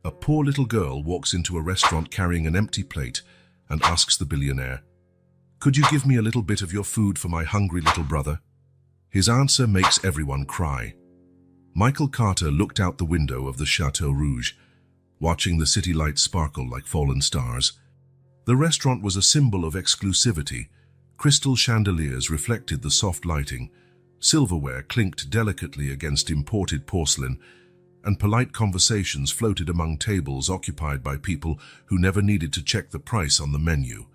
A poor little girl walks into a restaurant carrying an empty plate and asks the billionaire, "Could you give me a little bit of your food for my hungry little brother?" His answer makes everyone cry. Michael Carter looked out the window of the Chateau Rouge, watching the city lights sparkle like fallen stars. The restaurant was a symbol of exclusivity. Crystal chandeliers reflected the soft lighting, silverware clinked delicately against imported porcelain, and polite conversations floated among tables occupied by people who never needed to check the price on the menu.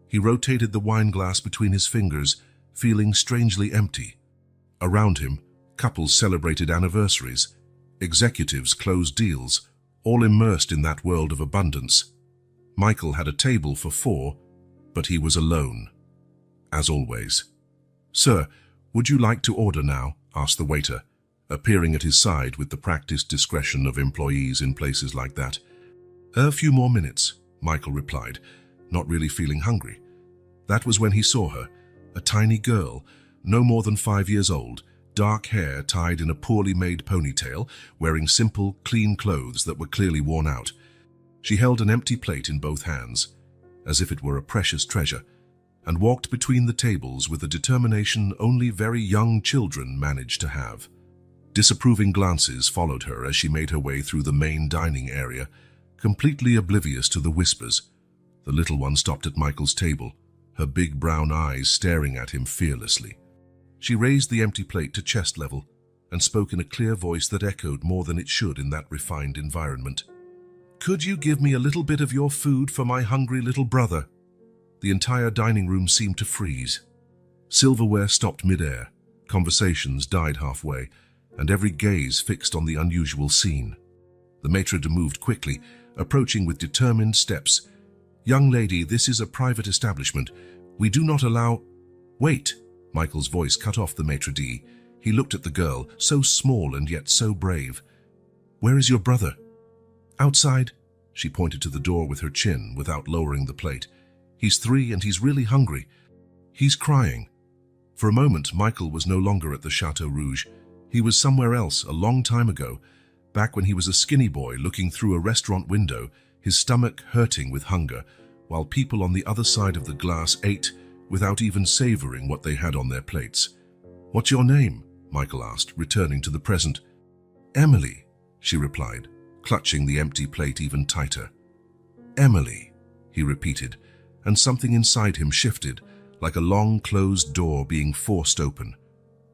He rotated the wine glass between his fingers, feeling strangely empty. Around him, couples celebrated anniversaries, executives closed deals, all immersed in that world of abundance. Michael had a table for 4, but he was alone. As always. "Sir, would you like to order now?" asked the waiter, appearing at his side with the practiced discretion of employees in places like that. "A few more minutes," Michael replied, not really feeling hungry. That was when he saw her, a tiny girl, no more than 5 years old, dark hair tied in a poorly made ponytail, wearing simple, clean clothes that were clearly worn out. She held an empty plate in both hands, as if it were a precious treasure, and walked between the tables with a determination only very young children managed to have. Disapproving glances followed her as she made her way through the main dining area, completely oblivious to the whispers. The little one stopped at Michael's table, her big brown eyes staring at him fearlessly. She raised the empty plate to chest level and spoke in a clear voice that echoed more than it should in that refined environment. "Could you give me a little bit of your food for my hungry little brother?" The entire dining room seemed to freeze. Silverware stopped mid-air, conversations died halfway, and every gaze fixed on the unusual scene. The maitre d' moved quickly, approaching with determined steps. "Young lady, this is a private establishment. We do not allow—" "Wait!" Michael's voice cut off the maitre d'. He looked at the girl, so small and yet so brave. "Where is your brother?" "Outside." She pointed to the door with her chin without lowering the plate. "He's 3 and he's really hungry. He's crying." For a moment, Michael was no longer at the Chateau Rouge. He was somewhere else, a long time ago, back when he was a skinny boy looking through a restaurant window, his stomach hurting with hunger, while people on the other side of the glass ate without even savoring what they had on their plates. "What's your name?" Michael asked, returning to the present. "Emily," she replied, clutching the empty plate even tighter. "Emily," he repeated, and something inside him shifted, like a long closed door being forced open.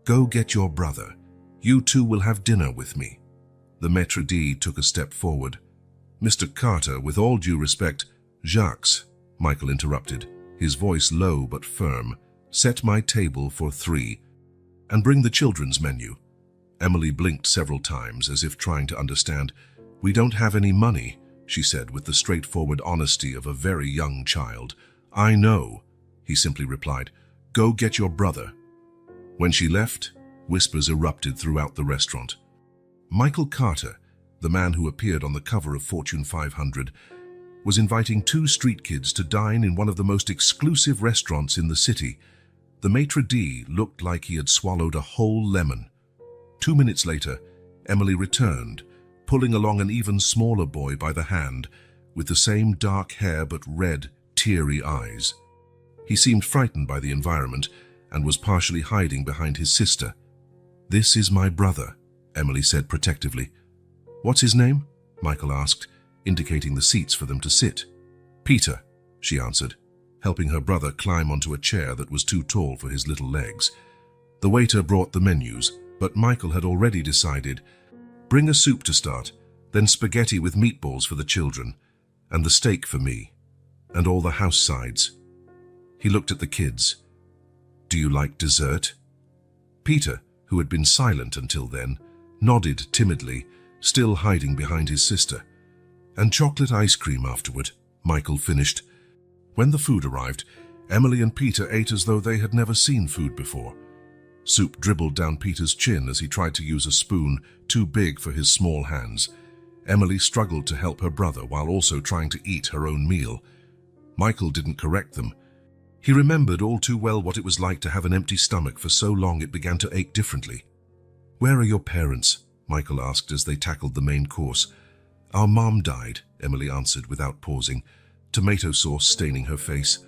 "Go get your brother. You two will have dinner with me." The maitre d' took a step forward. "Mr. Carter, with all due respect—" "Jacques," Michael interrupted, his voice low but firm, "set my table for 3, and bring the children's menu." Emily blinked several times as if trying to understand. "We don't have any money," she said with the straightforward honesty of a very young child. "I know," he simply replied. "Go get your brother." When she left, whispers erupted throughout the restaurant. Michael Carter, the man who appeared on the cover of Fortune 500, was inviting 2 street kids to dine in one of the most exclusive restaurants in the city. The maitre d' looked like he had swallowed a whole lemon. 2 minutes later, Emily returned, pulling along an even smaller boy by the hand, with the same dark hair but red, teary eyes. He seemed frightened by the environment and was partially hiding behind his sister. "This is my brother," Emily said protectively. "What's his name?" Michael asked, indicating the seats for them to sit. "Peter," she answered, helping her brother climb onto a chair that was too tall for his little legs. The waiter brought the menus, but Michael had already decided. "Bring a soup to start, then spaghetti with meatballs for the children, and the steak for me, and all the house sides." He looked at the kids. "Do you like dessert?" Peter, who had been silent until then, nodded timidly, still hiding behind his sister. "And chocolate ice cream afterward," Michael finished. When the food arrived, Emily and Peter ate as though they had never seen food before. Soup dribbled down Peter's chin as he tried to use a spoon too big for his small hands. Emily struggled to help her brother while also trying to eat her own meal. Michael didn't correct them. He remembered all too well what it was like to have an empty stomach for so long it began to ache differently. "Where are your parents?" Michael asked as they tackled the main course. Our mom died, Emily answered without pausing, tomato sauce staining her face.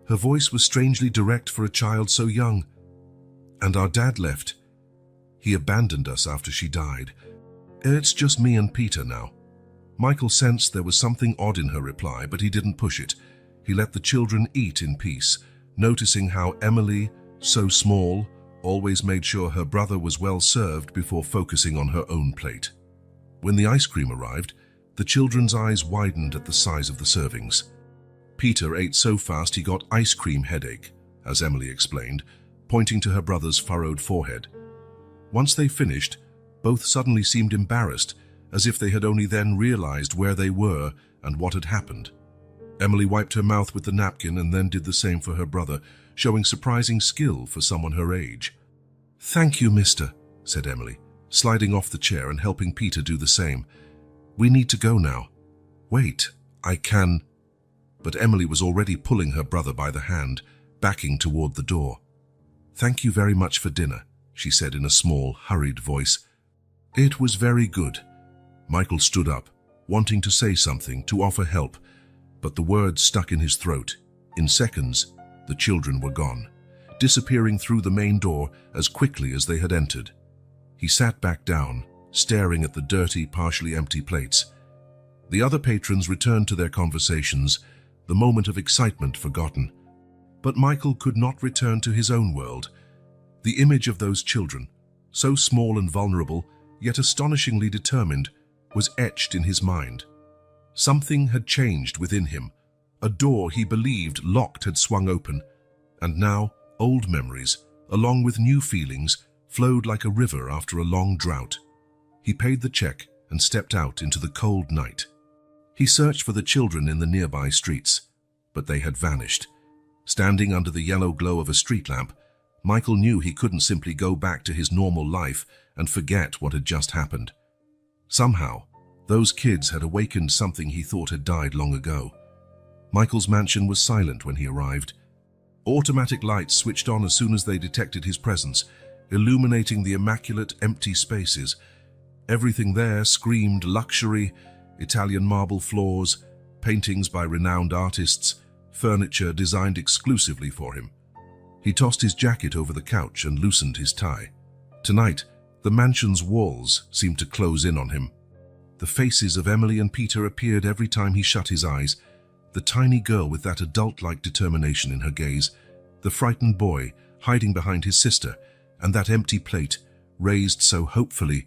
Her voice was strangely direct for a child so young. And our dad left. He abandoned us after she died. It's just me and Peter now. Michael sensed there was something odd in her reply, but he didn't push it. He let the children eat in peace, noticing how Emily, so small, always made sure her brother was well served before focusing on her own plate. When the ice cream arrived, the children's eyes widened at the size of the servings. Peter ate so fast he got ice cream headache, as Emily explained, pointing to her brother's furrowed forehead. Once they finished, both suddenly seemed embarrassed, as if they had only then realized where they were and what had happened. Emily wiped her mouth with the napkin and then did the same for her brother, showing surprising skill for someone her age. "Thank you, mister," said Emily, sliding off the chair and helping Peter do the same. "We need to go now." "Wait, I can..." But Emily was already pulling her brother by the hand, backing toward the door. "Thank you very much for dinner," she said in a small, hurried voice. "It was very good." Michael stood up, wanting to say something, to offer help, but the words stuck in his throat. In seconds, the children were gone, disappearing through the main door as quickly as they had entered. He sat back down, staring at the dirty, partially empty plates. The other patrons returned to their conversations, the moment of excitement forgotten. But Michael could not return to his own world. The image of those children, so small and vulnerable, yet astonishingly determined, was etched in his mind. Something had changed within him. A door he believed locked had swung open, and now old memories, along with new feelings, flowed like a river after a long drought. He paid the check and stepped out into the cold night. He searched for the children in the nearby streets, but they had vanished. Standing under the yellow glow of a street lamp, Michael knew he couldn't simply go back to his normal life and forget what had just happened. Somehow, those kids had awakened something he thought had died long ago. Michael's mansion was silent when he arrived. Automatic lights switched on as soon as they detected his presence, illuminating the immaculate, empty spaces. Everything there screamed luxury: Italian marble floors, paintings by renowned artists, furniture designed exclusively for him. He tossed his jacket over the couch and loosened his tie. Tonight, the mansion's walls seemed to close in on him. The faces of Emily and Peter appeared every time he shut his eyes. The tiny girl with that adult-like determination in her gaze, the frightened boy hiding behind his sister, and that empty plate, raised so hopefully.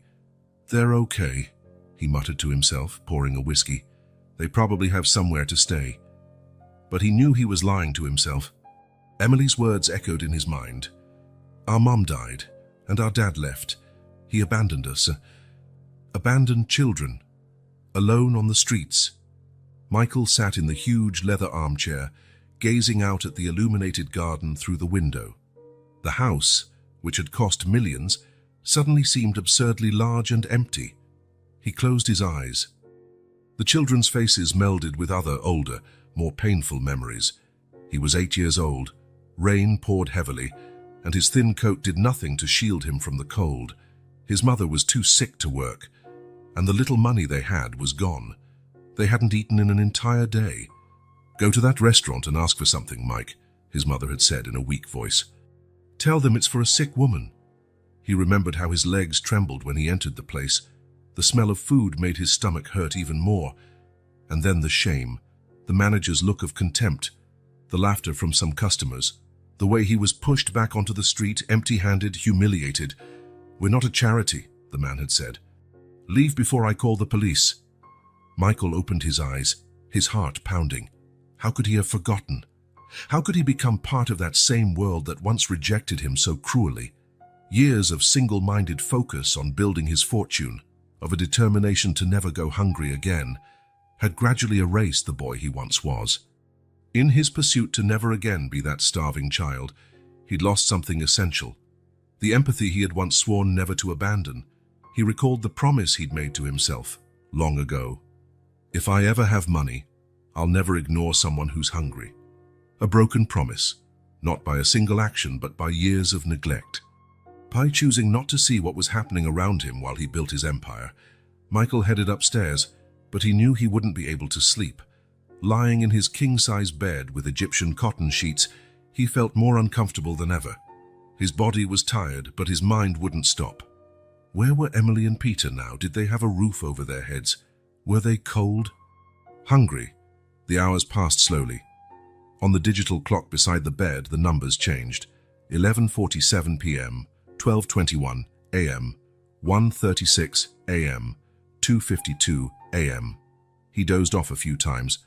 "They're okay," he muttered to himself, pouring a whiskey. "They probably have somewhere to stay." But he knew he was lying to himself. Emily's words echoed in his mind. "Our mom died, and our dad left. He abandoned us. Abandoned children. Alone on the streets." Michael sat in the huge leather armchair, gazing out at the illuminated garden through the window. The house, which had cost millions, suddenly seemed absurdly large and empty. He closed his eyes. The children's faces melded with other, older, more painful memories. He was 8 years old. Rain poured heavily, and his thin coat did nothing to shield him from the cold. His mother was too sick to work, and the little money they had was gone. They hadn't eaten in an entire day. "Go to that restaurant and ask for something, Mike," his mother had said in a weak voice. "Tell them it's for a sick woman." He remembered how his legs trembled when he entered the place. The smell of food made his stomach hurt even more. And then the shame, the manager's look of contempt, the laughter from some customers, the way he was pushed back onto the street, empty-handed, humiliated. "We're not a charity," the man had said. "Leave before I call the police." Michael opened his eyes, his heart pounding. How could he have forgotten? How could he become part of that same world that once rejected him so cruelly? Years of single-minded focus on building his fortune, of a determination to never go hungry again, had gradually erased the boy he once was. In his pursuit to never again be that starving child, he'd lost something essential. The empathy he had once sworn never to abandon. He recalled the promise he'd made to himself long ago. "If I ever have money, I'll never ignore someone who's hungry." A broken promise, not by a single action but by years of neglect. By choosing not to see what was happening around him while he built his empire, Michael headed upstairs, but he knew he wouldn't be able to sleep. Lying in his king-size bed with Egyptian cotton sheets, he felt more uncomfortable than ever. His body was tired, but his mind wouldn't stop. Where were Emily and Peter now? Did they have a roof over their heads? Were they cold? Hungry? The hours passed slowly. On the digital clock beside the bed, the numbers changed. 11:47 p.m., 12:21 a.m., 1:36 a.m., 2:52 a.m. He dozed off a few times,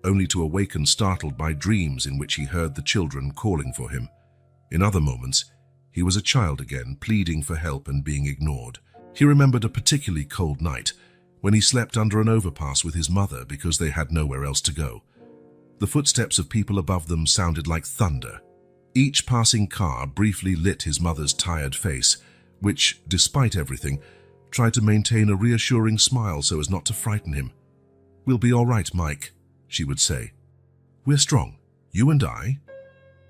only to awaken startled by dreams in which he heard the children calling for him. In other moments, he was a child again, pleading for help and being ignored. He remembered a particularly cold night when he slept under an overpass with his mother because they had nowhere else to go. The footsteps of people above them sounded like thunder. Each passing car briefly lit his mother's tired face, which, despite everything, tried to maintain a reassuring smile so as not to frighten him. "We'll be all right, Mike," she would say. "We're strong, you and I."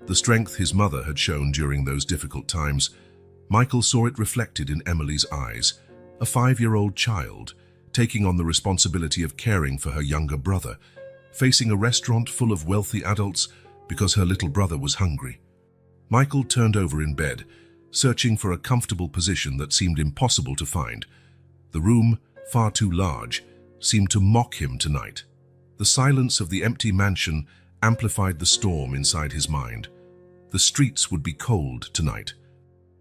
The strength his mother had shown during those difficult times, Michael saw it reflected in Emily's eyes, a 5-year-old child taking on the responsibility of caring for her younger brother, facing a restaurant full of wealthy adults because her little brother was hungry. Michael turned over in bed, searching for a comfortable position that seemed impossible to find. The room, far too large, seemed to mock him tonight. The silence of the empty mansion amplified the storm inside his mind. The streets would be cold tonight.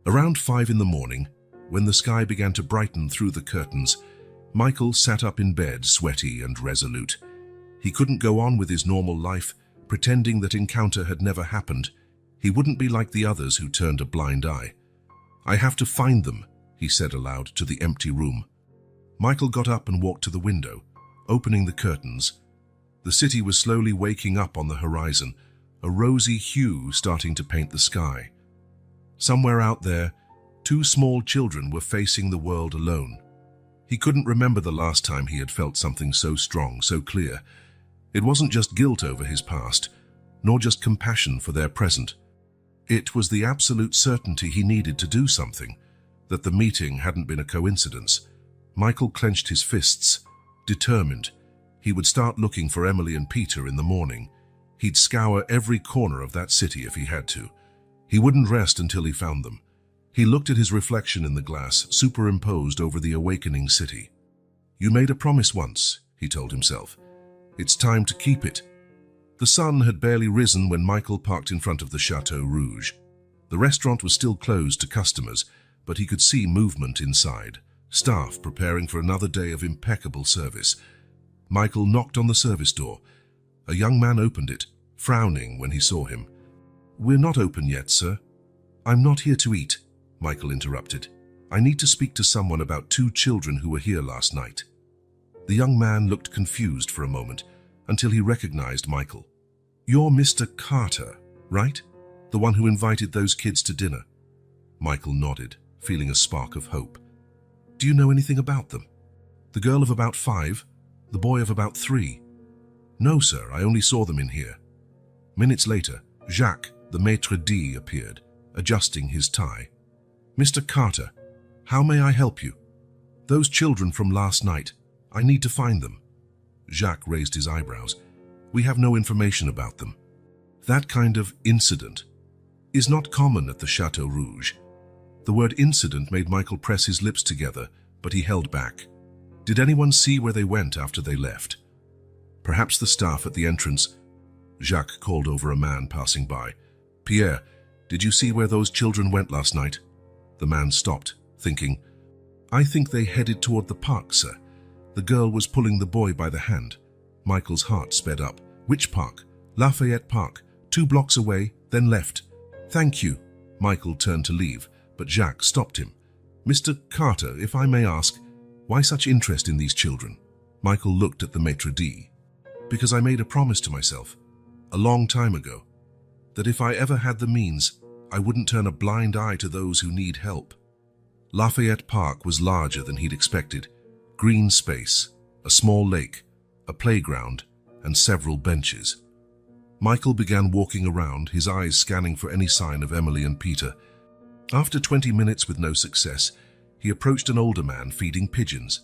Around 5 in the morning, when the sky began to brighten through the curtains, Michael sat up in bed, sweaty and resolute. He couldn't go on with his normal life, pretending that encounter had never happened. He wouldn't be like the others who turned a blind eye. "I have to find them," he said aloud to the empty room. Michael got up and walked to the window, opening the curtains. The city was slowly waking up on the horizon, a rosy hue starting to paint the sky. Somewhere out there, 2 small children were facing the world alone. He couldn't remember the last time he had felt something so strong, so clear. It wasn't just guilt over his past, nor just compassion for their present. It was the absolute certainty he needed to do something, that the meeting hadn't been a coincidence. Michael clenched his fists, determined. He would start looking for Emily and Peter in the morning. He'd scour every corner of that city if he had to. He wouldn't rest until he found them. He looked at his reflection in the glass, superimposed over the awakening city. "You made a promise once," he told himself. "It's time to keep it." The sun had barely risen when Michael parked in front of the Chateau Rouge. The restaurant was still closed to customers, but he could see movement inside, staff preparing for another day of impeccable service. Michael knocked on the service door. A young man opened it, frowning when he saw him. "We're not open yet, sir." "I'm not here to eat," Michael interrupted. "I need to speak to someone about 2 children who were here last night." The young man looked confused for a moment, until he recognized Michael. "You're Mr. Carter, right? The one who invited those kids to dinner?" Michael nodded, feeling a spark of hope. "Do you know anything about them? The girl of about 5, the boy of about 3? "No, sir, I only saw them in here." Minutes later, Jacques, the maitre d', appeared, adjusting his tie. "Mr. Carter, how may I help you? Those children from last night, I need to find them." Jacques raised his eyebrows. "We have no information about them." That kind of incident is not common at the Chateau Rouge. The word incident made Michael press his lips together, but he held back. Did anyone see where they went after they left? Perhaps the staff at the entrance. Jacques called over a man passing by. "Pierre, did you see where those children went last night?" The man stopped, thinking. "I think they headed toward the park, sir. The girl was pulling the boy by the hand." Michael's heart sped up. "Which park?" "Lafayette Park, 2 blocks away, then left." "Thank you." Michael turned to leave, but Jacques stopped him. "Mr. Carter, if I may ask, why such interest in these children?" Michael looked at the maitre d'. "Because I made a promise to myself, a long time ago, that if I ever had the means, I wouldn't turn a blind eye to those who need help." Lafayette Park was larger than he'd expected. Green space, a small lake, a playground, and several benches. Michael began walking around, his eyes scanning for any sign of Emily and Peter. After 20 minutes with no success, he approached an older man feeding pigeons.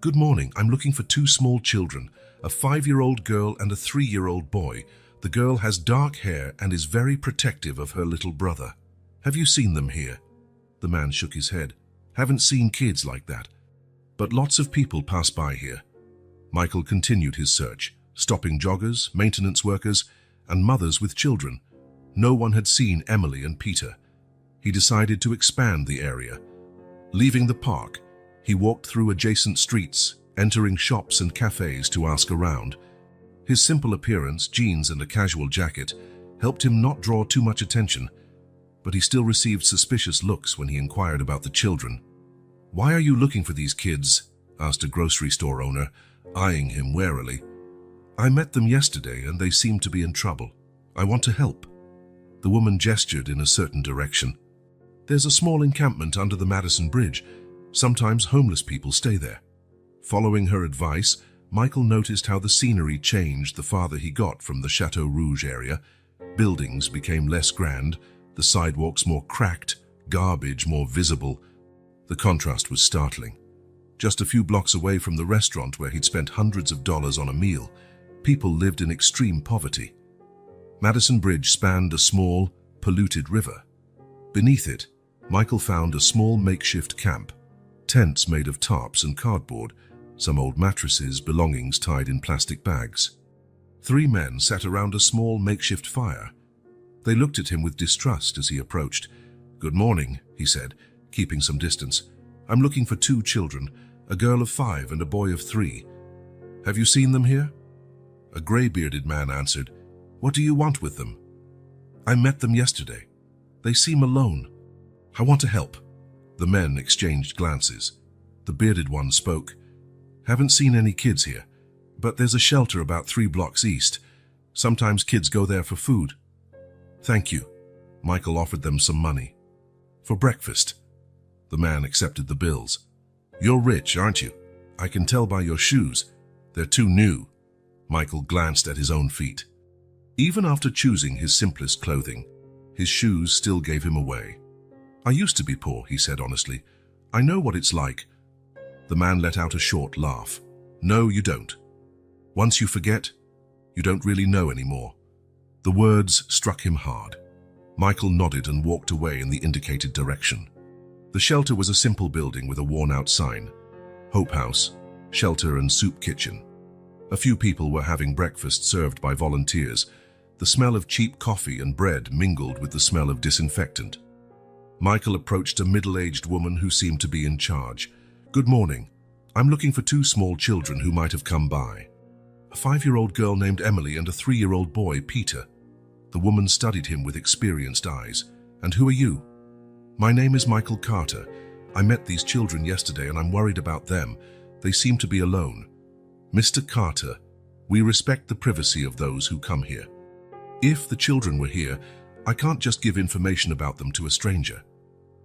Good morning. I'm looking for two small children, a 5-year-old girl and a 3-year-old boy. The girl has dark hair and is very protective of her little brother. Have you seen them here? The man shook his head. Haven't seen kids like that. But lots of people pass by here. Michael continued his search, stopping joggers, maintenance workers, and mothers with children. No one had seen Emily and Peter. He decided to expand the area. Leaving the park, he walked through adjacent streets, entering shops and cafes to ask around. His simple appearance, jeans and a casual jacket, helped him not draw too much attention, but he still received suspicious looks when he inquired about the children. "Why are you looking for these kids?" asked a grocery store owner, eyeing him warily. "I met them yesterday and they seem to be in trouble. I want to help." The woman gestured in a certain direction. "There's a small encampment under the Madison Bridge. Sometimes homeless people stay there." Following her advice, Michael noticed how the scenery changed the farther he got from the Chateau Rouge area. Buildings became less grand, the sidewalks more cracked, garbage more visible. The contrast was startling. Just a few blocks away from the restaurant where he'd spent hundreds of dollars on a meal, people lived in extreme poverty. Madison Bridge spanned a small, polluted river. Beneath it, Michael found a small makeshift camp, tents made of tarps and cardboard, some old mattresses, belongings tied in plastic bags. 3 men sat around a small makeshift fire. They looked at him with distrust as he approached. "Good morning," he said, keeping some distance. "I'm looking for 2 children, a girl of 5 and a boy of 3. Have you seen them here?" A gray-bearded man answered, "What do you want with them?" "I met them yesterday. They seem alone. I want to help." The men exchanged glances. The bearded one spoke. "Haven't seen any kids here, but there's a shelter about 3 blocks east. Sometimes kids go there for food." "Thank you." Michael offered them some money. "For breakfast." The man accepted the bills. "You're rich, aren't you? I can tell by your shoes. They're too new." Michael glanced at his own feet. Even after choosing his simplest clothing, his shoes still gave him away. "I used to be poor," he said honestly. "I know what it's like." The man let out a short laugh. "No, you don't. Once you forget, you don't really know anymore." The words struck him hard. Michael nodded and walked away in the indicated direction. The shelter was a simple building with a worn-out sign. Hope House, Shelter and Soup Kitchen. A few people were having breakfast served by volunteers. The smell of cheap coffee and bread mingled with the smell of disinfectant. Michael approached a middle-aged woman who seemed to be in charge. "Good morning. I'm looking for 2 small children who might have come by. A 5-year-old girl named Emily and a 3-year-old boy, Peter." The woman studied him with experienced eyes. "And who are you?" "My name is Michael Carter. I met these children yesterday and I'm worried about them. They seem to be alone." "Mr. Carter, we respect the privacy of those who come here. If the children were here, I can't just give information about them to a stranger.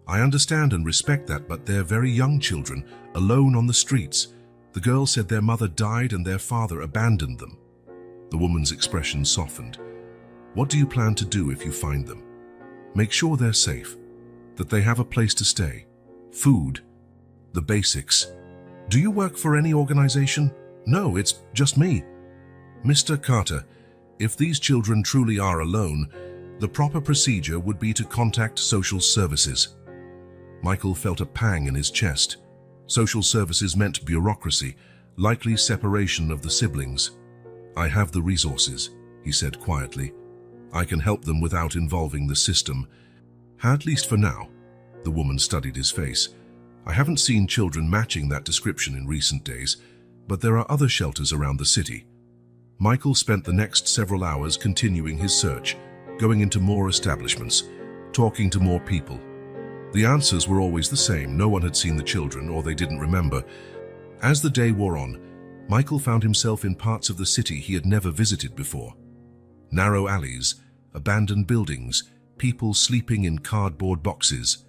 I understand and respect that, but they're very young children, alone on the streets. The girl said their mother died and their father abandoned them." The woman's expression softened. "What do you plan to do if you find them?" "Make sure they're safe, that they have a place to stay, food, the basics." "Do you work for any organization?" "No, it's just me." "Mr. Carter, if these children truly are alone, the proper procedure would be to contact social services." Michael felt a pang in his chest. Social services meant bureaucracy, likely separation of the siblings. "I have the resources," he said quietly. "I can help them without involving the system. At least for now." The woman studied his face. "I haven't seen children matching that description in recent days, but there are other shelters around the city." Michael spent the next several hours continuing his search, going into more establishments, talking to more people. The answers were always the same. No one had seen the children, or they didn't remember. As the day wore on, Michael found himself in parts of the city he had never visited before. Narrow alleys, abandoned buildings, people sleeping in cardboard boxes.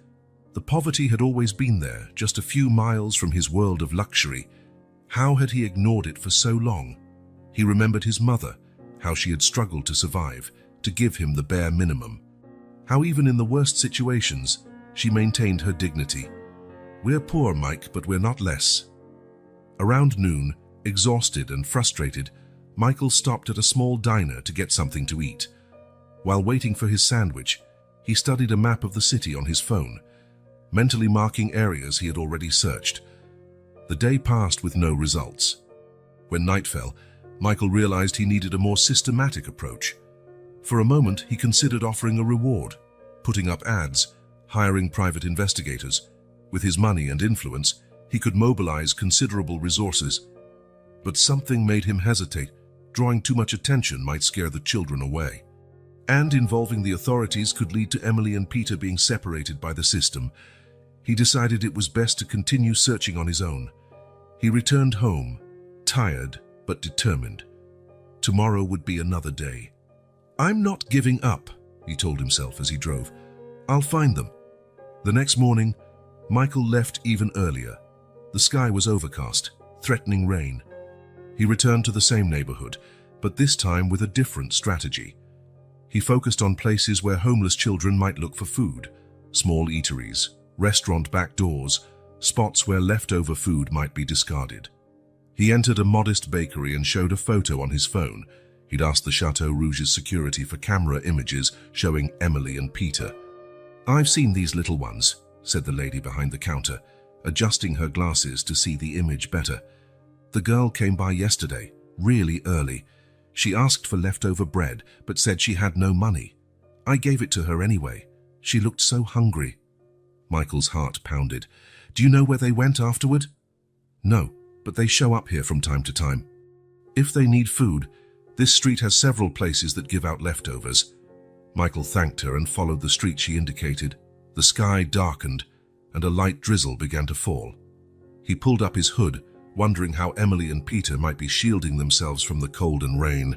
The poverty had always been there, just a few miles from his world of luxury. How had he ignored it for so long? He remembered his mother, how she had struggled to survive, to give him the bare minimum. How even in the worst situations, she maintained her dignity. "We're poor, Mike, but we're not less." Around noon, exhausted and frustrated, Michael stopped at a small diner to get something to eat. While waiting for his sandwich, he studied a map of the city on his phone, mentally marking areas he had already searched. The day passed with no results. When night fell, Michael realized he needed a more systematic approach. For a moment, he considered offering a reward, putting up ads, hiring private investigators. With his money and influence, he could mobilize considerable resources. But something made him hesitate. Drawing too much attention might scare the children away. And involving the authorities could lead to Emily and Peter being separated by the system. He decided it was best to continue searching on his own. He returned home, tired but determined. Tomorrow would be another day. "I'm not giving up," he told himself as he drove. "I'll find them." The next morning, Michael left even earlier. The sky was overcast, threatening rain. He returned to the same neighborhood, but this time with a different strategy. He focused on places where homeless children might look for food, small eateries, restaurant back doors, spots where leftover food might be discarded. He entered a modest bakery and showed a photo on his phone. He'd asked the Chateau Rouge's security for camera images showing Emily and Peter. "I've seen these little ones," said the lady behind the counter, adjusting her glasses to see the image better. "The girl came by yesterday, really early. She asked for leftover bread, but said she had no money. I gave it to her anyway. She looked so hungry." Michael's heart pounded. "Do you know where they went afterward?" "No, but they show up here from time to time. If they need food, this street has several places that give out leftovers." Michael thanked her and followed the street she indicated. The sky darkened, and a light drizzle began to fall. He pulled up his hood, wondering how Emily and Peter might be shielding themselves from the cold and rain.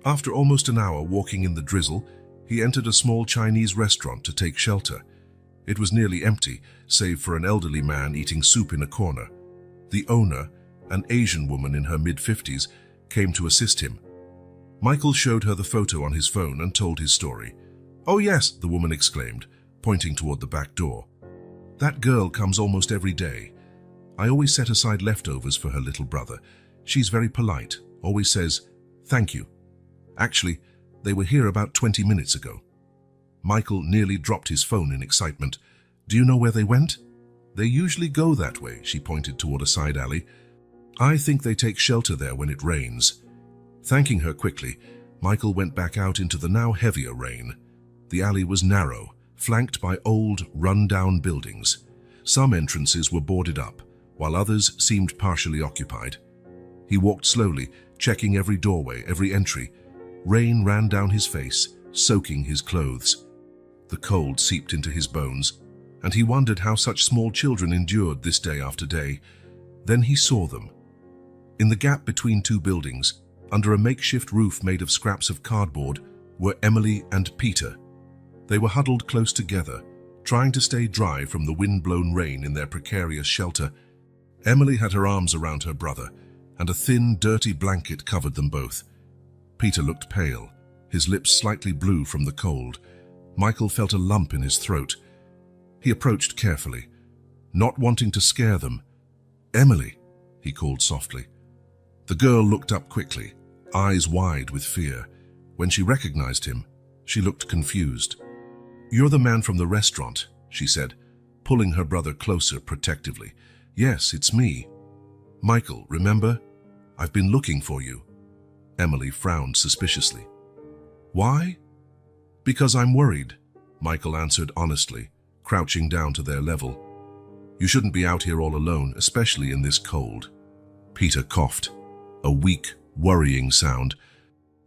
After almost an hour walking in the drizzle, he entered a small Chinese restaurant to take shelter. It was nearly empty, save for an elderly man eating soup in a corner. The owner, an Asian woman in her mid-50s, came to assist him. Michael showed her the photo on his phone and told his story. "Oh yes," the woman exclaimed, pointing toward the back door. "That girl comes almost every day. I always set aside leftovers for her little brother. She's very polite, always says, 'Thank you.' Actually, they were here about 20 minutes ago." Michael nearly dropped his phone in excitement. "Do you know where they went?" "They usually go that way," she pointed toward a side alley. "I think they take shelter there when it rains." Thanking her quickly, Michael went back out into the now heavier rain. The alley was narrow, flanked by old, run-down buildings. Some entrances were boarded up, while others seemed partially occupied. He walked slowly, checking every doorway, every entry. Rain ran down his face, soaking his clothes. The cold seeped into his bones, and he wondered how such small children endured this day after day. Then he saw them. In the gap between two buildings, under a makeshift roof made of scraps of cardboard, were Emily and Peter. They were huddled close together, trying to stay dry from the wind-blown rain in their precarious shelter. Emily had her arms around her brother, and a thin, dirty blanket covered them both. Peter looked pale, his lips slightly blue from the cold. Michael felt a lump in his throat. He approached carefully, not wanting to scare them. "Emily," he called softly. The girl looked up quickly, eyes wide with fear. When she recognized him, she looked confused. "You're the man from the restaurant," she said, pulling her brother closer protectively. "Yes, it's me. Michael, remember? I've been looking for you." Emily frowned suspiciously. "Why?" "Because I'm worried," Michael answered honestly, crouching down to their level. "You shouldn't be out here all alone, especially in this cold." Peter coughed, a weak, worrying sound.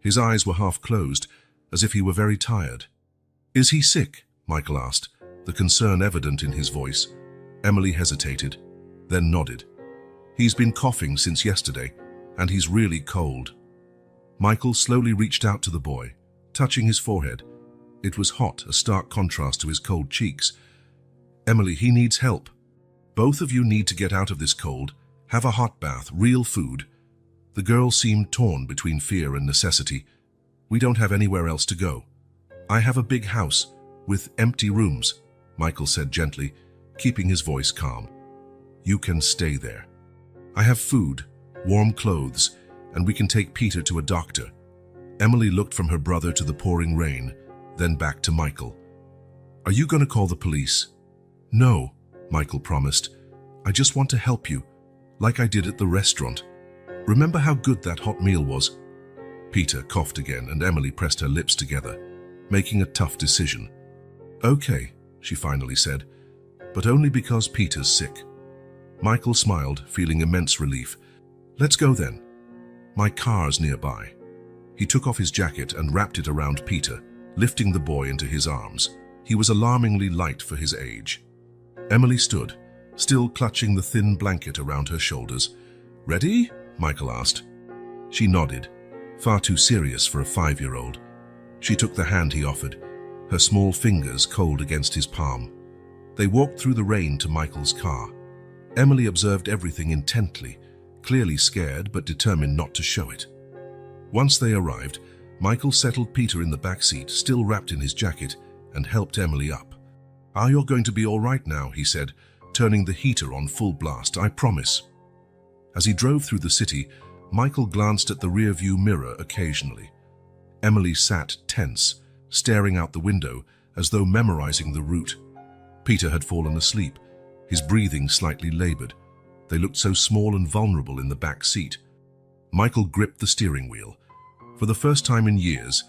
His eyes were half closed, as if he were very tired. "Is he sick?" Michael asked, the concern evident in his voice. Emily hesitated, then nodded. "He's been coughing since yesterday, and he's really cold." Michael slowly reached out to the boy, touching his forehead. It was hot, a stark contrast to his cold cheeks. "Emily, he needs help. Both of you need to get out of this cold, have a hot bath, real food." The girl seemed torn between fear and necessity. "We don't have anywhere else to go. I have a big house with empty rooms," Michael said gently, keeping his voice calm. "You can stay there." I have food, warm clothes, and we can take Peter to a doctor. Emily looked from her brother to the pouring rain, then back to Michael. Are you going to call the police? No, Michael promised. I just want to help you, like I did at the restaurant. Remember how good that hot meal was? Peter coughed again, and Emily pressed her lips together, making a tough decision. Okay, she finally said, but only because Peter's sick. Michael smiled, feeling immense relief. Let's go then. My car's nearby. He took off his jacket and wrapped it around Peter, lifting the boy into his arms. He was alarmingly light for his age. Emily stood, still clutching the thin blanket around her shoulders. Ready? Michael asked. She nodded, far too serious for a 5-year-old. She took the hand he offered, her small fingers cold against his palm. They walked through the rain to Michael's car. Emily observed everything intently, clearly scared but determined not to show it. Once they arrived, Michael settled Peter in the back seat, still wrapped in his jacket, and helped Emily up. You're going to be all right now, he said, turning the heater on full blast, I promise. As he drove through the city, Michael glanced at the rearview mirror occasionally. Emily sat tense, staring out the window as though memorizing the route. Peter had fallen asleep, his breathing slightly labored. They looked so small and vulnerable in the back seat. Michael gripped the steering wheel. For the first time in years,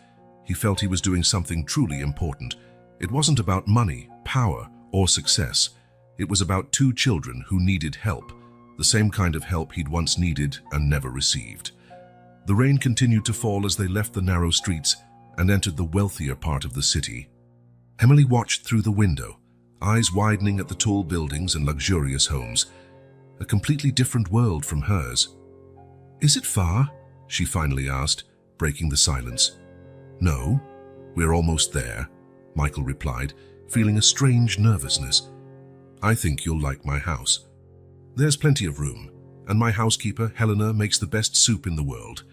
he felt he was doing something truly important. It wasn't about money, power, or success. It was about 2 children who needed help, the same kind of help he'd once needed and never received. The rain continued to fall as they left the narrow streets and entered the wealthier part of the city. Emily watched through the window, eyes widening at the tall buildings and luxurious homes. A completely different world from hers. Is it far? She finally asked, breaking the silence. No, we're almost there, Michael replied, feeling a strange nervousness. I think you'll like my house. There's plenty of room, and my housekeeper, Helena, makes the best soup in the world.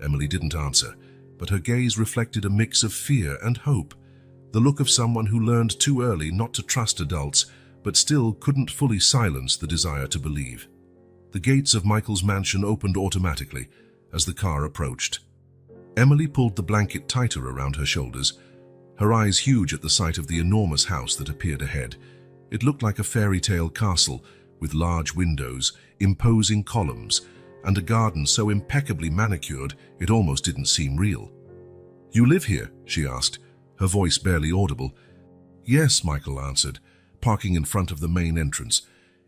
Emily didn't answer, but her gaze reflected a mix of fear and hope, the look of someone who learned too early not to trust adults, but still couldn't fully silence the desire to believe. The gates of Michael's mansion opened automatically as the car approached. Emily pulled the blanket tighter around her shoulders, her eyes huge at the sight of the enormous house that appeared ahead. It looked like a fairy tale castle with large windows, imposing columns, and a garden so impeccably manicured it almost didn't seem real. You live here? She asked, her voice barely audible. Yes, Michael answered, parking in front of the main entrance.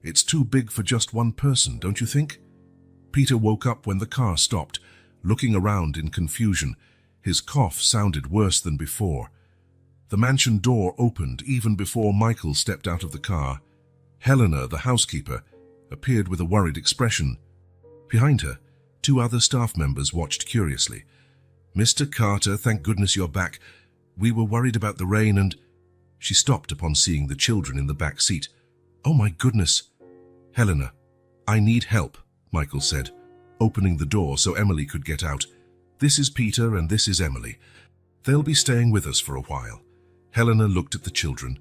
It's too big for just one person, don't you think? Peter woke up when the car stopped, looking around in confusion. His cough sounded worse than before. The mansion door opened even before Michael stepped out of the car. Helena, the housekeeper, appeared with a worried expression. Behind her, 2 other staff members watched curiously. Mr. Carter, thank goodness you're back. We were worried about the rain and... She stopped upon seeing the children in the back seat. Oh my goodness. Helena, I need help, Michael said, opening the door so Emily could get out. This is Peter and this is Emily. They'll be staying with us for a while. Helena looked at the children,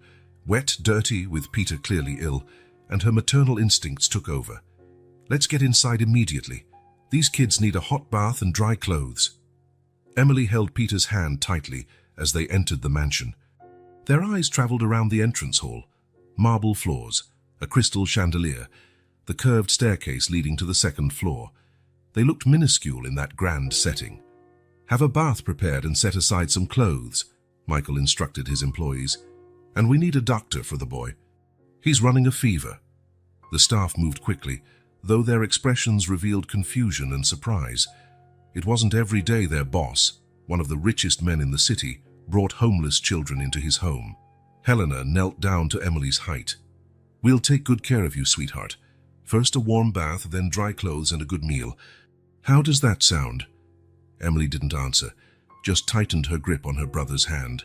wet, dirty, with Peter clearly ill, and her maternal instincts took over. Let's get inside immediately. These kids need a hot bath and dry clothes. Emily held Peter's hand tightly as they entered the mansion. Their eyes traveled around the entrance hall. Marble floors, a crystal chandelier, the curved staircase leading to the 2nd floor. They looked minuscule in that grand setting. Have a bath prepared and set aside some clothes, Michael instructed his employees. And we need a doctor for the boy. He's running a fever. The staff moved quickly, though their expressions revealed confusion and surprise. It wasn't every day their boss, one of the richest men in the city, brought homeless children into his home. Helena knelt down to Emily's height. We'll take good care of you, sweetheart. First a warm bath, then dry clothes and a good meal. How does that sound? Emily didn't answer, just tightened her grip on her brother's hand.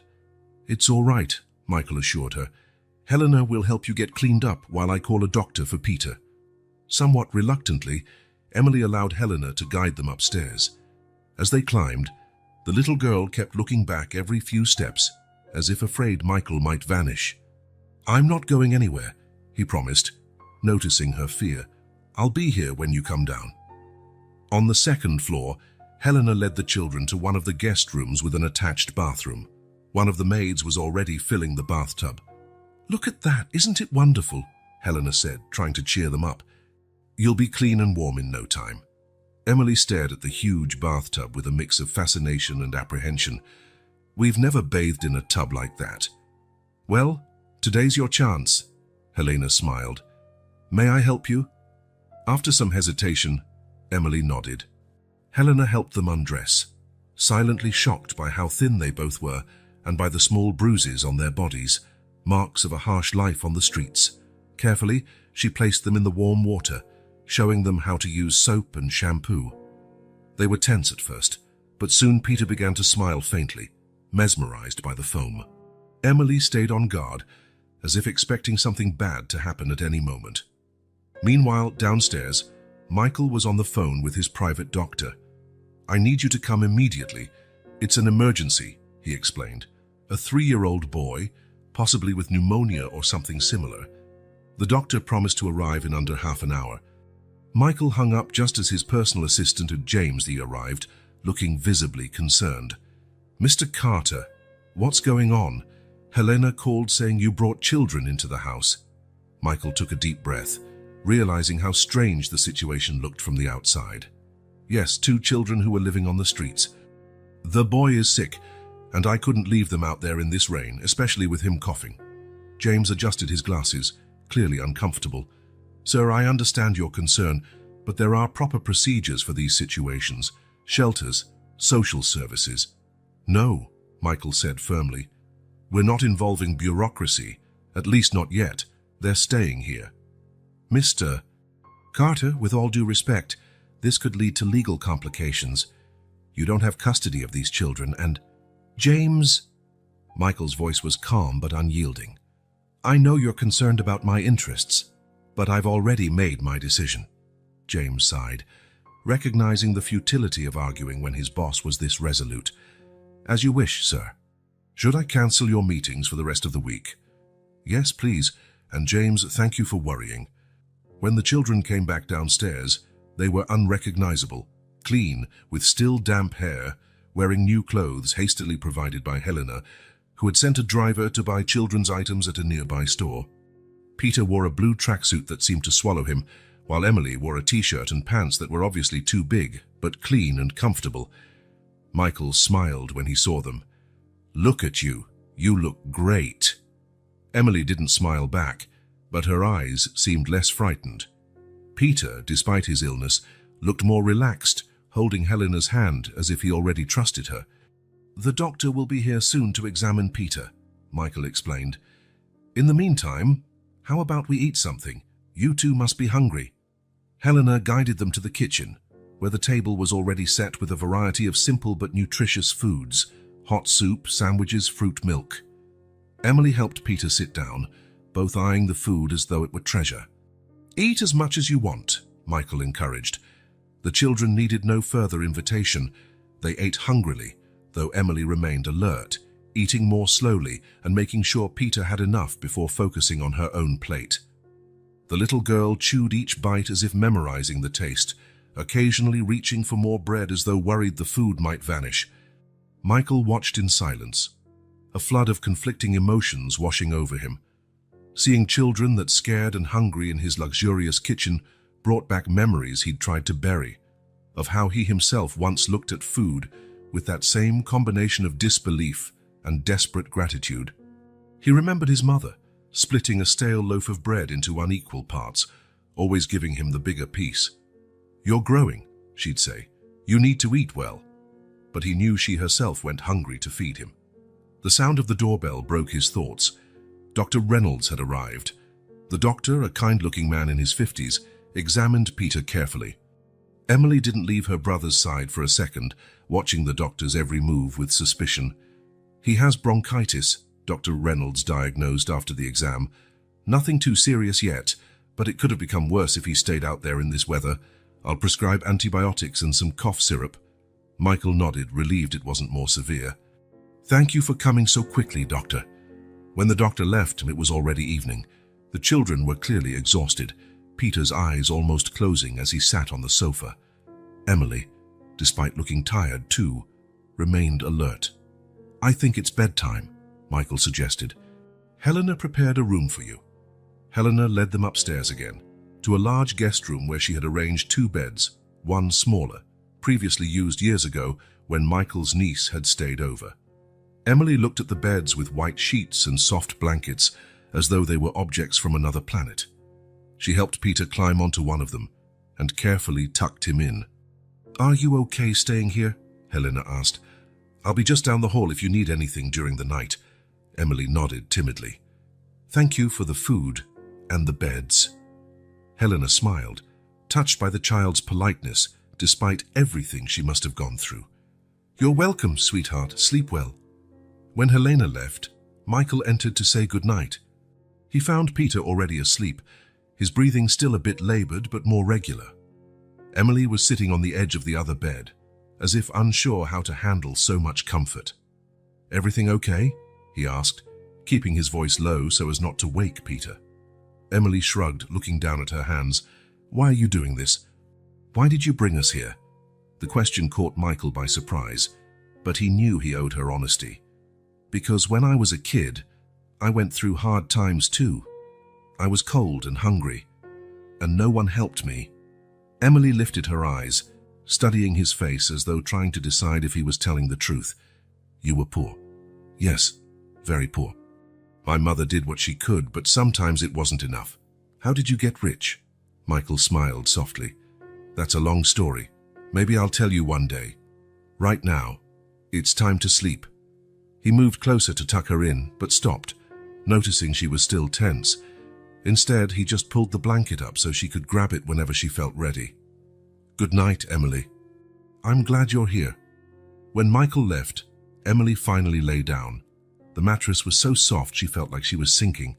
It's all right, Michael assured her. Helena will help you get cleaned up while I call a doctor for Peter. Somewhat reluctantly, Emily allowed Helena to guide them upstairs. As they climbed, the little girl kept looking back every few steps, as if afraid Michael might vanish. I'm not going anywhere, he promised, noticing her fear. I'll be here when you come down." On the second floor, Helena led the children to one of the guest rooms with an attached bathroom. One of the maids was already filling the bathtub. "Look at that, isn't it wonderful?" Helena said, trying to cheer them up. "You'll be clean and warm in no time." Emily stared at the huge bathtub with a mix of fascination and apprehension. "We've never bathed in a tub like that." "Well, today's your chance," Helena smiled. "May I help you?" After some hesitation, Emily nodded. Helena helped them undress, silently shocked by how thin they both were and by the small bruises on their bodies, marks of a harsh life on the streets. Carefully, she placed them in the warm water, showing them how to use soap and shampoo. They were tense at first, but soon Peter began to smile faintly, mesmerized by the foam. Emily stayed on guard, as if expecting something bad to happen at any moment. Meanwhile, downstairs, Michael was on the phone with his private doctor. "I need you to come immediately. It's an emergency," he explained. "A 3-year-old boy, possibly with pneumonia or something similar." The doctor promised to arrive in under half an hour. Michael hung up just as his personal assistant James arrived, looking visibly concerned. "Mr. Carter, what's going on? Helena called saying you brought children into the house." Michael took a deep breath, realizing how strange the situation looked from the outside. "Yes, 2 children who were living on the streets. The boy is sick, and I couldn't leave them out there in this rain, especially with him coughing." James adjusted his glasses, clearly uncomfortable. "Sir, I understand your concern, but there are proper procedures for these situations. Shelters, social services." "No," Michael said firmly. "We're not involving bureaucracy, at least not yet. They're staying here." "Mr. Carter, with all due respect, this could lead to legal complications. You don't have custody of these children, and—" "James," Michael's voice was calm but unyielding. "I know you're concerned about my interests, but I've already made my decision." James sighed, recognizing the futility of arguing when his boss was this resolute. "As you wish, sir. Should I cancel your meetings for the rest of the week?" "Yes, please, and James, thank you for worrying." When the children came back downstairs, they were unrecognizable, clean, with still damp hair, wearing new clothes hastily provided by Helena, who had sent a driver to buy children's items at a nearby store. Peter wore a blue tracksuit that seemed to swallow him, while Emily wore a t-shirt and pants that were obviously too big, but clean and comfortable. Michael smiled when he saw them. "Look at you. You look great." Emily didn't smile back, but her eyes seemed less frightened. Peter, despite his illness, looked more relaxed, holding Helena's hand as if he already trusted her. "The doctor will be here soon to examine Peter," Michael explained. "In the meantime, how about we eat something? You two must be hungry." Helena guided them to the kitchen, where the table was already set with a variety of simple but nutritious foods: hot soup, sandwiches, fruit, milk. Emily helped Peter sit down, both eyeing the food as though it were treasure. "Eat as much as you want," Michael encouraged. The children needed no further invitation. They ate hungrily, though Emily remained alert, eating more slowly and making sure Peter had enough before focusing on her own plate. The little girl chewed each bite as if memorizing the taste, occasionally reaching for more bread as though worried the food might vanish. Michael watched in silence, a flood of conflicting emotions washing over him. Seeing children that scared and hungry in his luxurious kitchen brought back memories he'd tried to bury, of how he himself once looked at food with that same combination of disbelief and desperate gratitude. He remembered his mother, splitting a stale loaf of bread into unequal parts, always giving him the bigger piece. "You're growing," she'd say. "You need to eat well." But he knew she herself went hungry to feed him. The sound of the doorbell broke his thoughts. Dr. Reynolds had arrived. The doctor, a kind-looking man in his 50s, examined Peter carefully. Emily didn't leave her brother's side for a second, watching the doctor's every move with suspicion. "He has bronchitis," Dr. Reynolds diagnosed after the exam. "Nothing too serious yet, but it could have become worse if he stayed out there in this weather. I'll prescribe antibiotics and some cough syrup." Michael nodded, relieved it wasn't more severe. "Thank you for coming so quickly, Doctor." When the doctor left, it was already evening. The children were clearly exhausted. Peter's eyes almost closing as he sat on the sofa. Emily, despite looking tired too, remained alert. "I think it's bedtime," Michael suggested. "Helena prepared a room for you." Helena led them upstairs again, to a large guest room where she had arranged 2 beds, one smaller, previously used years ago when Michael's niece had stayed over. Emily looked at the beds with white sheets and soft blankets as though they were objects from another planet. She helped Peter climb onto one of them and carefully tucked him in. "Are you okay staying here?" Helena asked. "I'll be just down the hall if you need anything during the night." Emily nodded timidly. "Thank you for the food and the beds." Helena smiled, touched by the child's politeness despite everything she must have gone through. "You're welcome, sweetheart. Sleep well." When Helena left, Michael entered to say goodnight. He found Peter already asleep, his breathing still a bit labored but more regular. Emily was sitting on the edge of the other bed, as if unsure how to handle so much comfort. "Everything okay?" he asked, keeping his voice low so as not to wake Peter. Emily shrugged, looking down at her hands. "Why are you doing this? Why did you bring us here?" The question caught Michael by surprise, but he knew he owed her honesty. "Because when I was a kid, I went through hard times too. I was cold and hungry, and no one helped me." Emily lifted her eyes, studying his face as though trying to decide if he was telling the truth. "You were poor." "Yes, very poor. My mother did what she could, but sometimes it wasn't enough." "How did you get rich?" Michael smiled softly. "That's a long story. Maybe I'll tell you one day. Right now, it's time to sleep." He moved closer to tuck her in, but stopped, noticing she was still tense. Instead, he just pulled the blanket up so she could grab it whenever she felt ready. "Good night, Emily. I'm glad you're here." When Michael left, Emily finally lay down. The mattress was so soft she felt like she was sinking.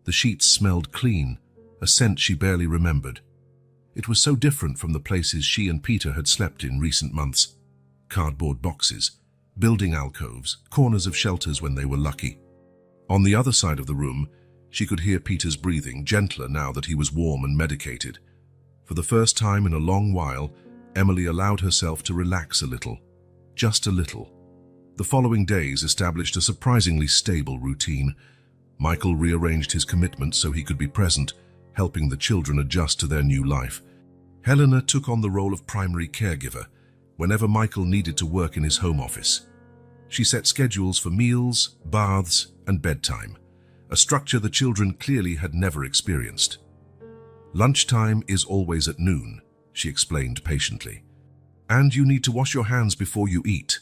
The sheets smelled clean, a scent she barely remembered. It was so different from the places she and Peter had slept in recent months. Cardboard boxes, building alcoves, corners of shelters when they were lucky. On the other side of the room, she could hear Peter's breathing, gentler now that he was warm and medicated. For the first time in a long while, Emily allowed herself to relax a little. Just a little. The following days established a surprisingly stable routine. Michael rearranged his commitments so he could be present, helping the children adjust to their new life. Helena took on the role of primary caregiver whenever Michael needed to work in his home office. She set schedules for meals, baths, and bedtime, a structure the children clearly had never experienced. "Lunchtime is always at noon," she explained patiently. "And you need to wash your hands before you eat."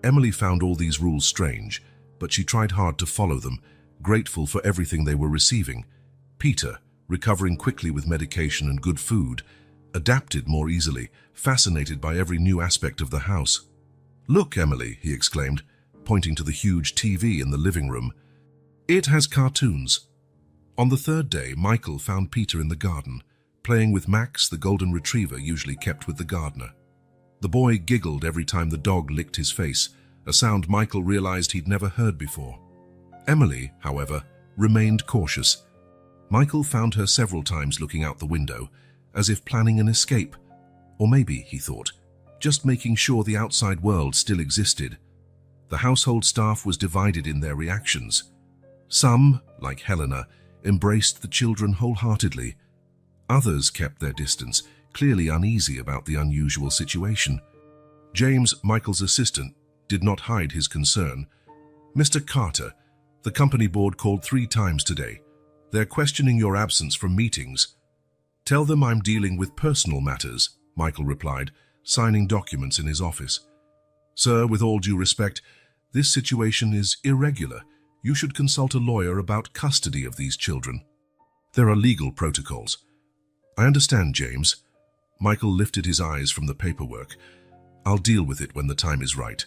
Emily found all these rules strange, but she tried hard to follow them, grateful for everything they were receiving. Peter, recovering quickly with medication and good food, adapted more easily, fascinated by every new aspect of the house. "Look, Emily," he exclaimed, pointing to the huge TV in the living room. "It has cartoons." On the 3rd day, Michael found Peter in the garden, playing with Max, the golden retriever usually kept with the gardener. The boy giggled every time the dog licked his face, a sound Michael realized he'd never heard before. Emily, however, remained cautious. Michael found her several times looking out the window, as if planning an escape. Or maybe, he thought, just making sure the outside world still existed. The household staff was divided in their reactions. Some, like Helena, embraced the children wholeheartedly. Others kept their distance, clearly uneasy about the unusual situation. James, Michael's assistant, did not hide his concern. "Mr. Carter, the company board called 3 times today. They're questioning your absence from meetings." "Tell them I'm dealing with personal matters," Michael replied, signing documents in his office. "Sir, with all due respect, this situation is irregular. You should consult a lawyer about custody of these children. There are legal protocols." "I understand, James." Michael lifted his eyes from the paperwork. "I'll deal with it when the time is right."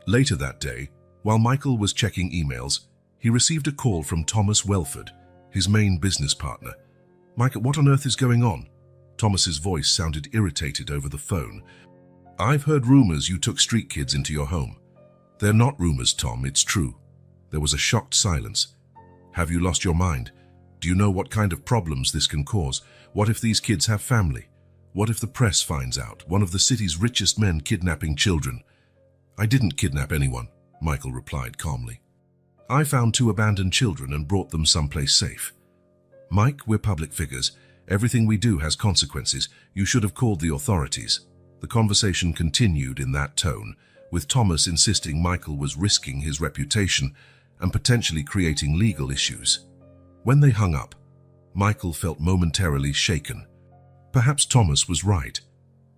Later that day, while Michael was checking emails, he received a call from Thomas Welford, his main business partner. "Michael, what on earth is going on?" Thomas's voice sounded irritated over the phone. "I've heard rumors you took street kids into your home." "They're not rumors, Tom, it's true." There was a shocked silence. "Have you lost your mind?" Do you know what kind of problems this can cause? What if these kids have family? What if the press finds out one of the city's richest men kidnapping children? I didn't kidnap anyone, Michael replied calmly. I found 2 abandoned children and brought them someplace safe. Mike, we're public figures. Everything we do has consequences. You should have called the authorities. The conversation continued in that tone, with Thomas insisting Michael was risking his reputation and potentially creating legal issues. When they hung up, Michael felt momentarily shaken. Perhaps Thomas was right.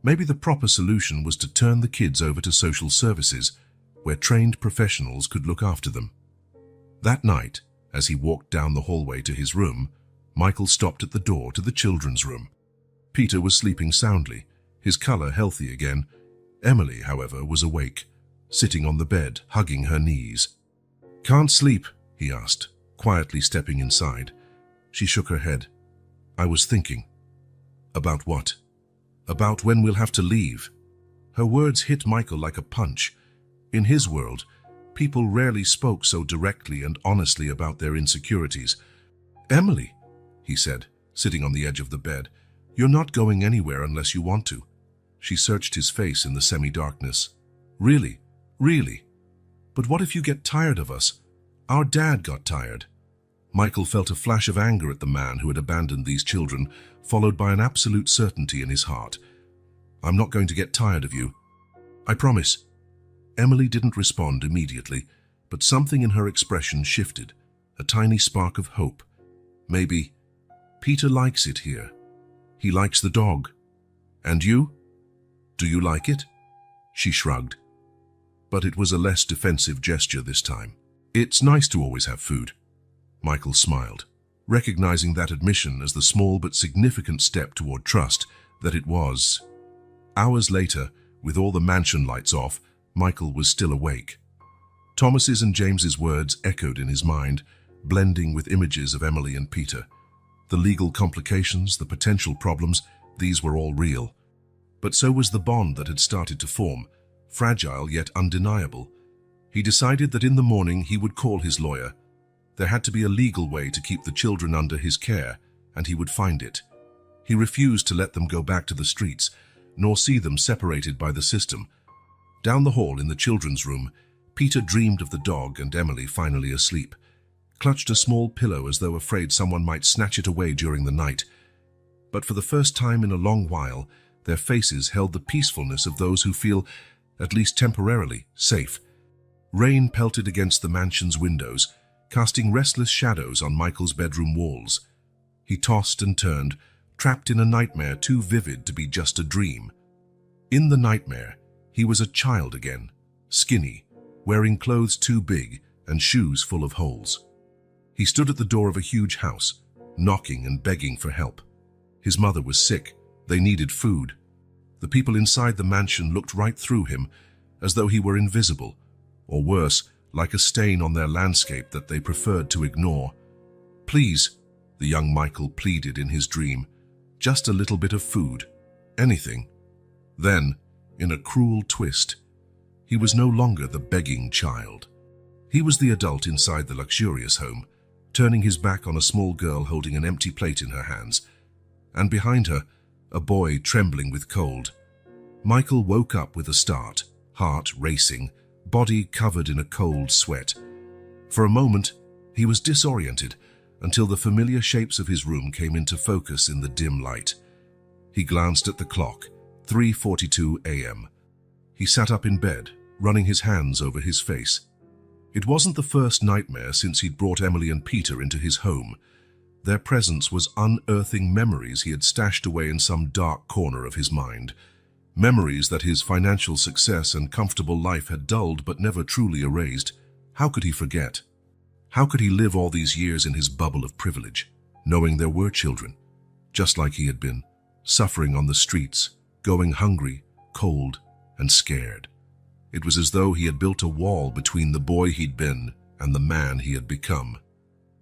Maybe the proper solution was to turn the kids over to social services, where trained professionals could look after them. That night, as he walked down the hallway to his room, Michael stopped at the door to the children's room. Peter was sleeping soundly, his color healthy again. Emily, however, was awake, sitting on the bed, hugging her knees. "Can't sleep?" he asked, quietly stepping inside. She shook her head. "I was thinking." "About what?" "About when we'll have to leave." Her words hit Michael like a punch. In his world, people rarely spoke so directly and honestly about their insecurities. "Emily," he said, sitting on the edge of the bed, "you're not going anywhere unless you want to." She searched his face in the semi-darkness. "Really? Really? But what if you get tired of us? Our dad got tired." Michael felt a flash of anger at the man who had abandoned these children, followed by an absolute certainty in his heart. "I'm not going to get tired of you. I promise." Emily didn't respond immediately, but something in her expression shifted, a tiny spark of hope. Maybe, "Peter likes it here. He likes the dog. And you? Do you like it?" She shrugged. But it was a less defensive gesture this time. "It's nice to always have food." Michael smiled, recognizing that admission as the small but significant step toward trust that it was. Hours later, with all the mansion lights off, Michael was still awake. Thomas's and James's words echoed in his mind, blending with images of Emily and Peter. The legal complications, the potential problems, these were all real. But so was the bond that had started to form, fragile yet undeniable. He decided that in the morning he would call his lawyer. There had to be a legal way to keep the children under his care, and he would find it. He refused to let them go back to the streets, nor see them separated by the system. Down the hall in the children's room, Peter dreamed of the dog and Emily finally asleep, clutched a small pillow as though afraid someone might snatch it away during the night. But for the first time in a long while, their faces held the peacefulness of those who feel, at least temporarily, safe. Rain pelted against the mansion's windows, casting restless shadows on Michael's bedroom walls. He tossed and turned, trapped in a nightmare too vivid to be just a dream. In the nightmare, he was a child again, skinny, wearing clothes too big and shoes full of holes. He stood at the door of a huge house, knocking and begging for help. His mother was sick. They needed food. The people inside the mansion looked right through him, as though he were invisible, or worse, like a stain on their landscape that they preferred to ignore. "Please," the young Michael pleaded in his dream, "just a little bit of food. Anything." Then, in a cruel twist, he was no longer the begging child. He was the adult inside the luxurious home, turning his back on a small girl holding an empty plate in her hands, and behind her, a boy trembling with cold. Michael woke up with a start, heart racing, body covered in a cold sweat. For a moment, he was disoriented until the familiar shapes of his room came into focus in the dim light. He glanced at the clock, 3:42 a.m. He sat up in bed, running his hands over his face. It wasn't the first nightmare since he'd brought Emily and Peter into his home. Their presence was unearthing memories he had stashed away in some dark corner of his mind. Memories that his financial success and comfortable life had dulled but never truly erased. How could he forget? How could he live all these years in his bubble of privilege, knowing there were children, just like he had been, suffering on the streets, going hungry, cold, and scared? It was as though he had built a wall between the boy he'd been and the man he had become.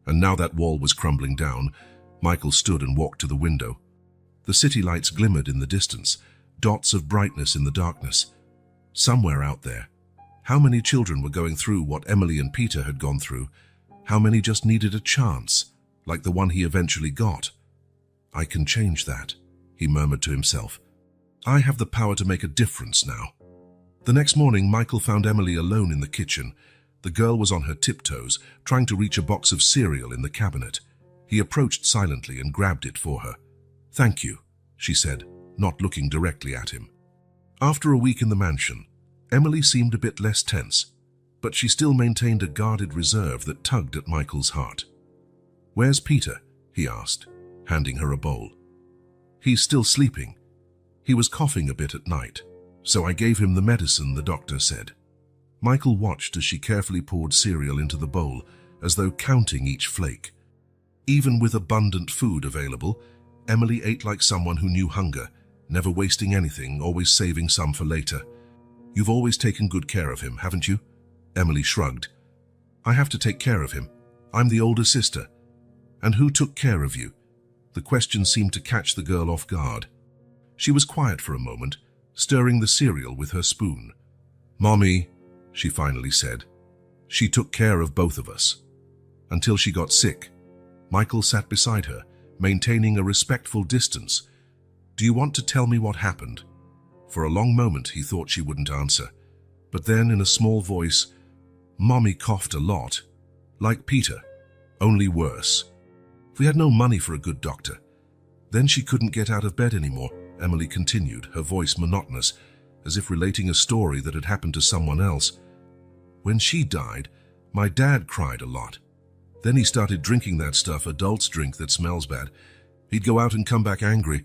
And now that wall was crumbling down. Michael stood and walked to the window. The city lights glimmered in the distance, dots of brightness in the darkness. Somewhere out there, how many children were going through what Emily and Peter had gone through? How many just needed a chance? like the one he eventually got. I can change that, he murmured to himself. I have the power to make a difference now. The next morning, Michael found Emily alone in the kitchen. The girl was on her tiptoes, trying to reach a box of cereal in the cabinet. He approached silently and grabbed it for her. "Thank you," she said, not looking directly at him. After a week in the mansion, Emily seemed a bit less tense, but she still maintained a guarded reserve that tugged at Michael's heart. "Where's Peter?" he asked, handing her a bowl. "He's still sleeping. He was coughing a bit at night, so I gave him the medicine the doctor said." Michael watched as she carefully poured cereal into the bowl, as though counting each flake. Even with abundant food available, Emily ate like someone who knew hunger, never wasting anything, always saving some for later. "You've always taken good care of him, haven't you?" Emily shrugged. "I have to take care of him. I'm the older sister." "And who took care of you?" The question seemed to catch the girl off guard. She was quiet for a moment, stirring the cereal with her spoon. "Mommy," she finally said. "She took care of both of us. Until she got sick." Michael sat beside her, maintaining a respectful distance. "Do you want to tell me what happened?" For a long moment he thought she wouldn't answer, but then in a small voice, "Mommy coughed a lot. Like Peter, only worse. We had no money for a good doctor. Then she couldn't get out of bed anymore," Emily continued, her voice monotonous, as if relating a story that had happened to someone else. "When she died, my dad cried a lot. Then he started drinking that stuff adults drink that smells bad. He'd go out and come back angry.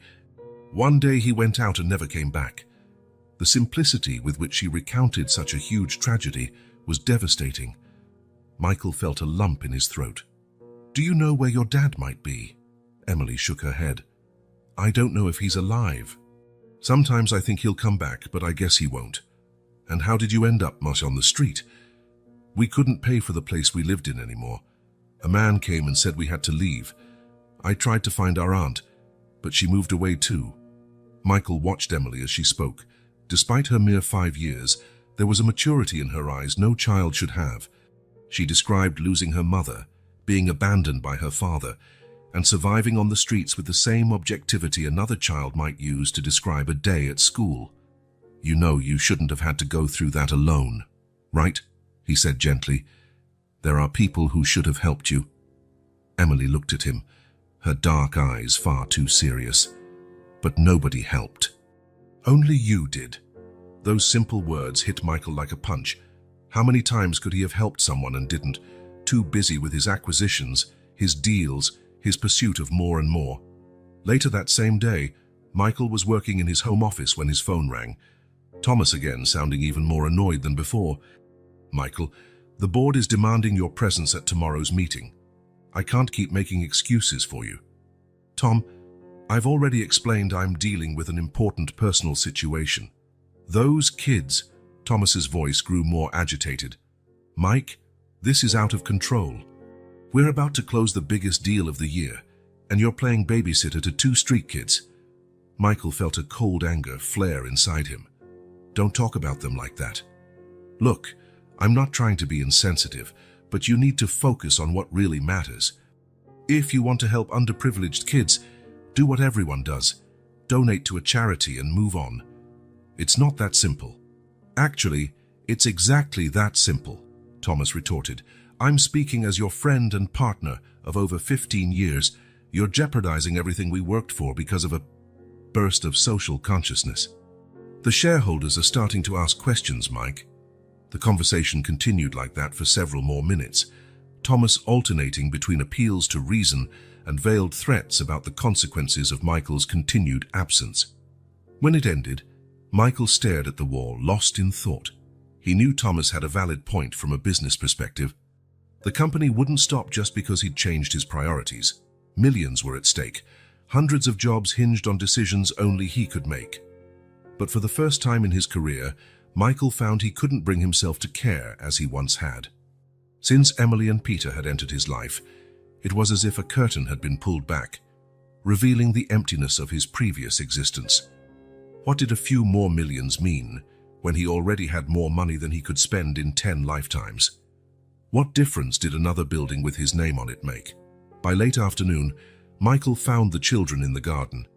One day he went out and never came back." The simplicity with which she recounted such a huge tragedy was devastating. Michael felt a lump in his throat. "Do you know where your dad might be?" Emily shook her head. "I don't know if he's alive. Sometimes I think he'll come back, but I guess he won't." "And how did you end up, much on the street?" "We couldn't pay for the place we lived in anymore. A man came and said we had to leave. I tried to find our aunt, but she moved away too." Michael watched Emily as she spoke. Despite her mere 5 years, there was a maturity in her eyes no child should have. She described losing her mother, being abandoned by her father, and surviving on the streets with the same objectivity another child might use to describe a day at school. "You know you shouldn't have had to go through that alone, right?" he said gently. "There are people who should have helped you." Emily looked at him, her dark eyes far too serious. "But nobody helped. Only you did." Those simple words hit Michael like a punch. How many times could he have helped someone and didn't, too busy with his acquisitions, his deals, his pursuit of more and more? Later that same day, Michael was working in his home office when his phone rang. Thomas again, sounding even more annoyed than before. "Michael, the board is demanding your presence at tomorrow's meeting. I can't keep making excuses for you." "Tom, I've already explained I'm dealing with an important personal situation." "Those kids," Thomas's voice grew more agitated. "Mike, this is out of control. We're about to close the biggest deal of the year, and you're playing babysitter to 2 street kids." Michael felt a cold anger flare inside him. "Don't talk about them like that. Look, I'm not trying to be insensitive, but you need to focus on what really matters. If you want to help underprivileged kids, do what everyone does. Donate to a charity and move on. It's not that simple." "Actually, it's exactly that simple," Thomas retorted. "I'm speaking as your friend and partner of over 15 years. You're jeopardizing everything we worked for because of a burst of social consciousness." "The shareholders are starting to ask questions, Mike." The conversation continued like that for several more minutes, Thomas alternating between appeals to reason and veiled threats about the consequences of Michael's continued absence. When it ended, Michael stared at the wall, lost in thought. He knew Thomas had a valid point from a business perspective. The company wouldn't stop just because he'd changed his priorities. Millions were at stake. Hundreds of jobs hinged on decisions only he could make. But for the first time in his career, Michael found he couldn't bring himself to care as he once had. Since Emily and Peter had entered his life, it was as if a curtain had been pulled back, revealing the emptiness of his previous existence. What did a few more millions mean when he already had more money than he could spend in 10 lifetimes? What difference did another building with his name on it make? By late afternoon, Michael found the children in the garden.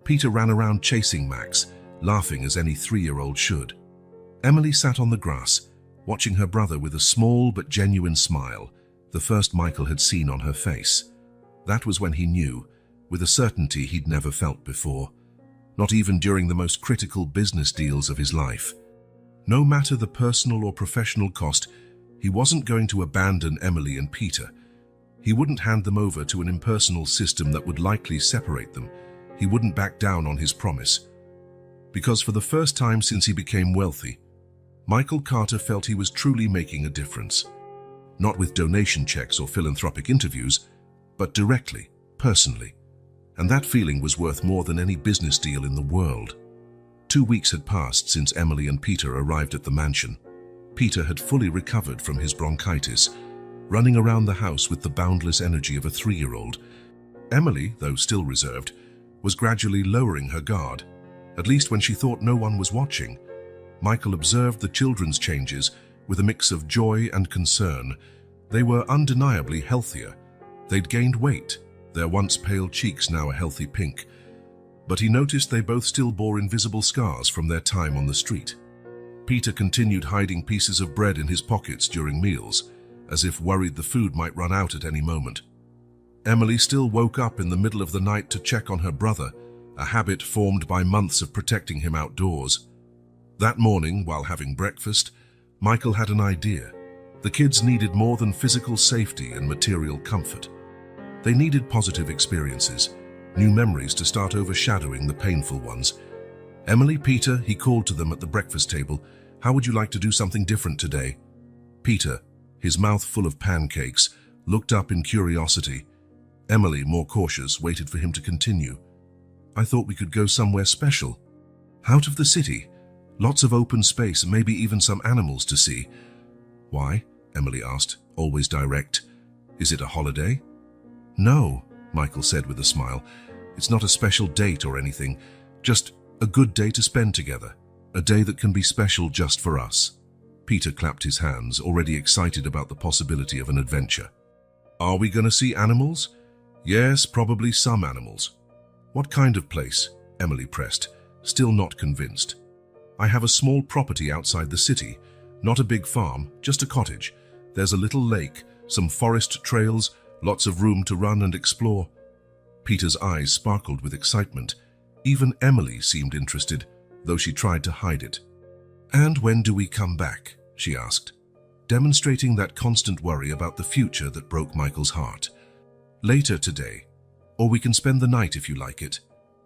Peter ran around chasing Max, laughing as any 3-year-old should. Emily sat on the grass, watching her brother with a small but genuine smile, the first Michael had seen on her face. That was when he knew, with a certainty he'd never felt before, not even during the most critical business deals of his life. No matter the personal or professional cost, he wasn't going to abandon Emily and Peter. He wouldn't hand them over to an impersonal system that would likely separate them. He wouldn't back down on his promise. Because for the first time since he became wealthy, Michael Carter felt he was truly making a difference. Not with donation checks or philanthropic interviews, but directly, personally. And that feeling was worth more than any business deal in the world. 2 weeks had passed since Emily and Peter arrived at the mansion. Peter had fully recovered from his bronchitis, running around the house with the boundless energy of a 3-year-old. Emily, though still reserved, was gradually lowering her guard, at least when she thought no one was watching. Michael observed the children's changes with a mix of joy and concern. They were undeniably healthier. They'd gained weight, their once pale cheeks now a healthy pink. But he noticed they both still bore invisible scars from their time on the street. Peter continued hiding pieces of bread in his pockets during meals, as if worried the food might run out at any moment. Emily still woke up in the middle of the night to check on her brother, a habit formed by months of protecting him outdoors. That morning, while having breakfast, Michael had an idea. The kids needed more than physical safety and material comfort. They needed positive experiences, new memories to start overshadowing the painful ones. Emily, Peter, he called to them at the breakfast table. How would you like to do something different today? Peter, his mouth full of pancakes, looked up in curiosity. Emily, more cautious, waited for him to continue. I thought we could go somewhere special. Out of the city. Lots of open space and maybe even some animals to see. Why? Emily asked, always direct. Is it a holiday? No, Michael said with a smile. It's not a special date or anything, just a good day to spend together, a day that can be special just for us. Peter clapped his hands, already excited about the possibility of an adventure. Are we going to see animals? Yes, probably some animals. What kind of place? Emily pressed, still not convinced. I have a small property outside the city, not a big farm, just a cottage. There's a little lake, some forest trails, lots of room to run and explore. Peter's eyes sparkled with excitement. Even Emily seemed interested, though she tried to hide it. And when do we come back? She asked, demonstrating that constant worry about the future that broke Michael's heart. Later today, or we can spend the night if you like it.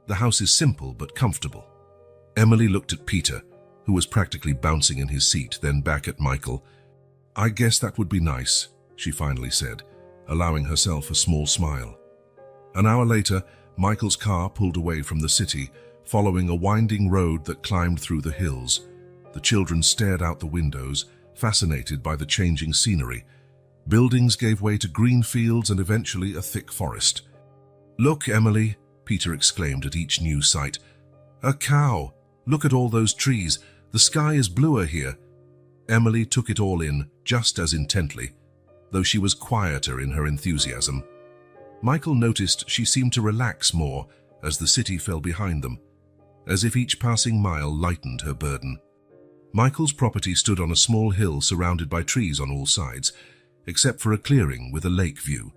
The house is simple but comfortable. Emily looked at Peter, who was practically bouncing in his seat, then back at Michael. I guess that would be nice, she finally said, allowing herself a small smile. An hour later, Michael's car pulled away from the city, following a winding road that climbed through the hills. The children stared out the windows, fascinated by the changing scenery. Buildings gave way to green fields and eventually a thick forest. Look, Emily, Peter exclaimed at each new sight. A cow! Look at all those trees. The sky is bluer here. Emily took it all in, just as intently, though she was quieter in her enthusiasm. Michael noticed she seemed to relax more as the city fell behind them, as if each passing mile lightened her burden. Michael's property stood on a small hill surrounded by trees on all sides, except for a clearing with a lake view.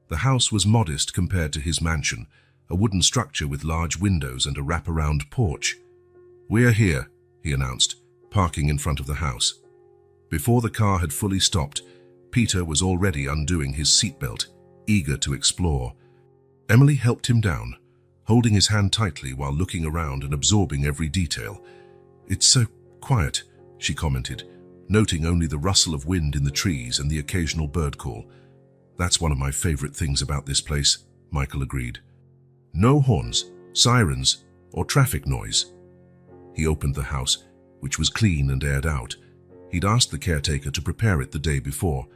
The house was modest compared to his mansion, a wooden structure with large windows and a wraparound porch. We're here, he announced, parking in front of the house. Before the car had fully stopped, Peter was already undoing his seatbelt, eager to explore. Emily helped him down, holding his hand tightly while looking around and absorbing every detail. It's so quiet, she commented, noting only the rustle of wind in the trees and the occasional bird call. That's one of my favorite things about this place, Michael agreed. No horns, sirens, or traffic noise. He opened the house, which was clean and aired out. He'd asked the caretaker to prepare it the day before.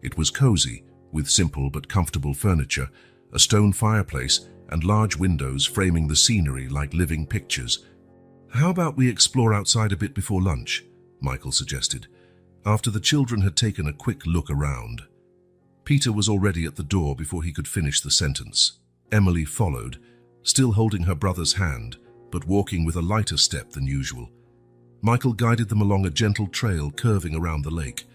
It was cozy, with simple but comfortable furniture, a stone fireplace, and large windows framing the scenery like living pictures. How about we explore outside a bit before lunch? Michael suggested, after the children had taken a quick look around. Peter was already at the door before he could finish the sentence. Emily followed, still holding her brother's hand, but walking with a lighter step than usual. Michael guided them along a gentle trail curving around the lake.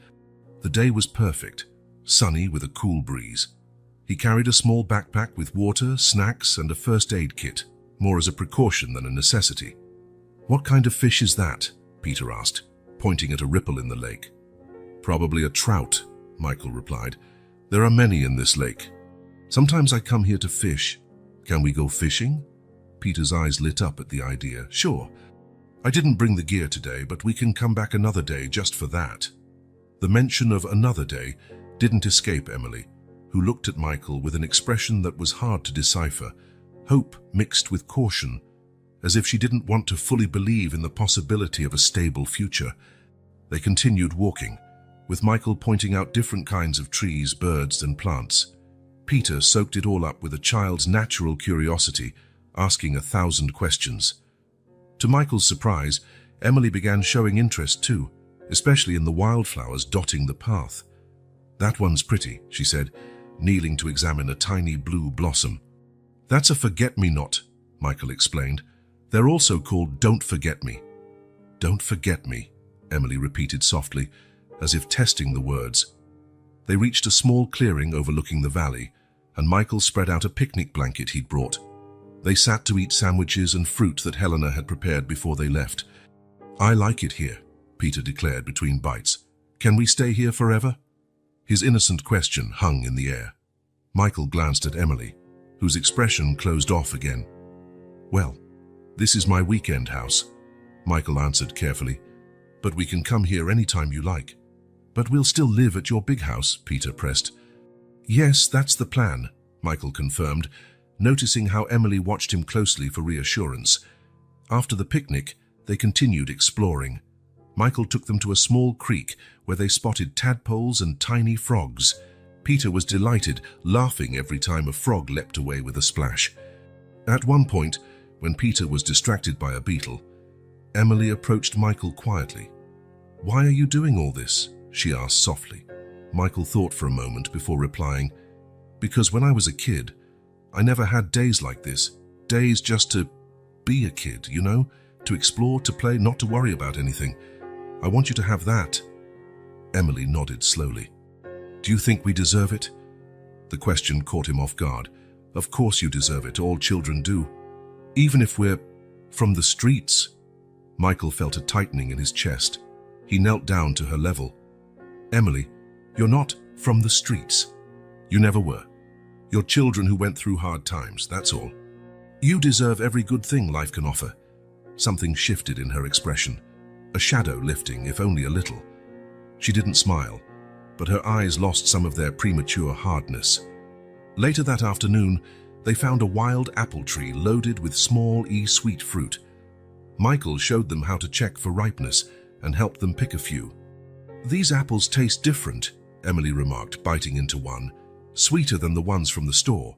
The day was perfect, sunny with a cool breeze. He carried a small backpack with water, snacks, and a first aid kit, more as a precaution than a necessity. "What kind of fish is that?" Peter asked, pointing at a ripple in the lake. "Probably a trout," Michael replied. "There are many in this lake. Sometimes I come here to fish. Can we go fishing?" Peter's eyes lit up at the idea. "Sure. I didn't bring the gear today, but we can come back another day just for that." The mention of another day didn't escape Emily, who looked at Michael with an expression that was hard to decipher, hope mixed with caution, as if she didn't want to fully believe in the possibility of a stable future. They continued walking, with Michael pointing out different kinds of trees, birds, and plants. Peter soaked it all up with a child's natural curiosity, asking 1,000 questions. To Michael's surprise, Emily began showing interest too, especially in the wildflowers dotting the path. "That one's pretty," she said, kneeling to examine a tiny blue blossom. "That's a forget-me-not," Michael explained. "They're also called Don't Forget Me." "Don't forget me," Emily repeated softly, as if testing the words. They reached a small clearing overlooking the valley, and Michael spread out a picnic blanket he'd brought. They sat to eat sandwiches and fruit that Helena had prepared before they left. "I like it here," Peter declared between bites. "Can we stay here forever?" His innocent question hung in the air. Michael glanced at Emily, whose expression closed off again. "Well, this is my weekend house," Michael answered carefully. "But we can come here anytime you like." "But we'll still live at your big house," Peter pressed. "Yes, that's the plan," Michael confirmed, noticing how Emily watched him closely for reassurance. After the picnic, they continued exploring. Michael took them to a small creek where they spotted tadpoles and tiny frogs. Peter was delighted, laughing every time a frog leapt away with a splash. At one point, when Peter was distracted by a beetle, Emily approached Michael quietly. "Why are you doing all this?" she asked softly. Michael thought for a moment before replying, "Because when I was a kid, I never had days like this. Days just to be a kid, you know? To explore, to play, not to worry about anything. I want you to have that." Emily nodded slowly. "Do you think we deserve it?" The question caught him off guard. "Of course you deserve it, all children do. Even if we're from the streets." Michael felt a tightening in his chest. He knelt down to her level. "Emily, you're not from the streets. You never were. You're children who went through hard times, that's all. You deserve every good thing life can offer." Something shifted in her expression, a shadow lifting, if only a little. She didn't smile, but her eyes lost some of their premature hardness. Later that afternoon, they found a wild apple tree loaded with small sweet fruit. Michael showed them how to check for ripeness and helped them pick a few. "These apples taste different," Emily remarked, biting into one. "Sweeter than the ones from the store."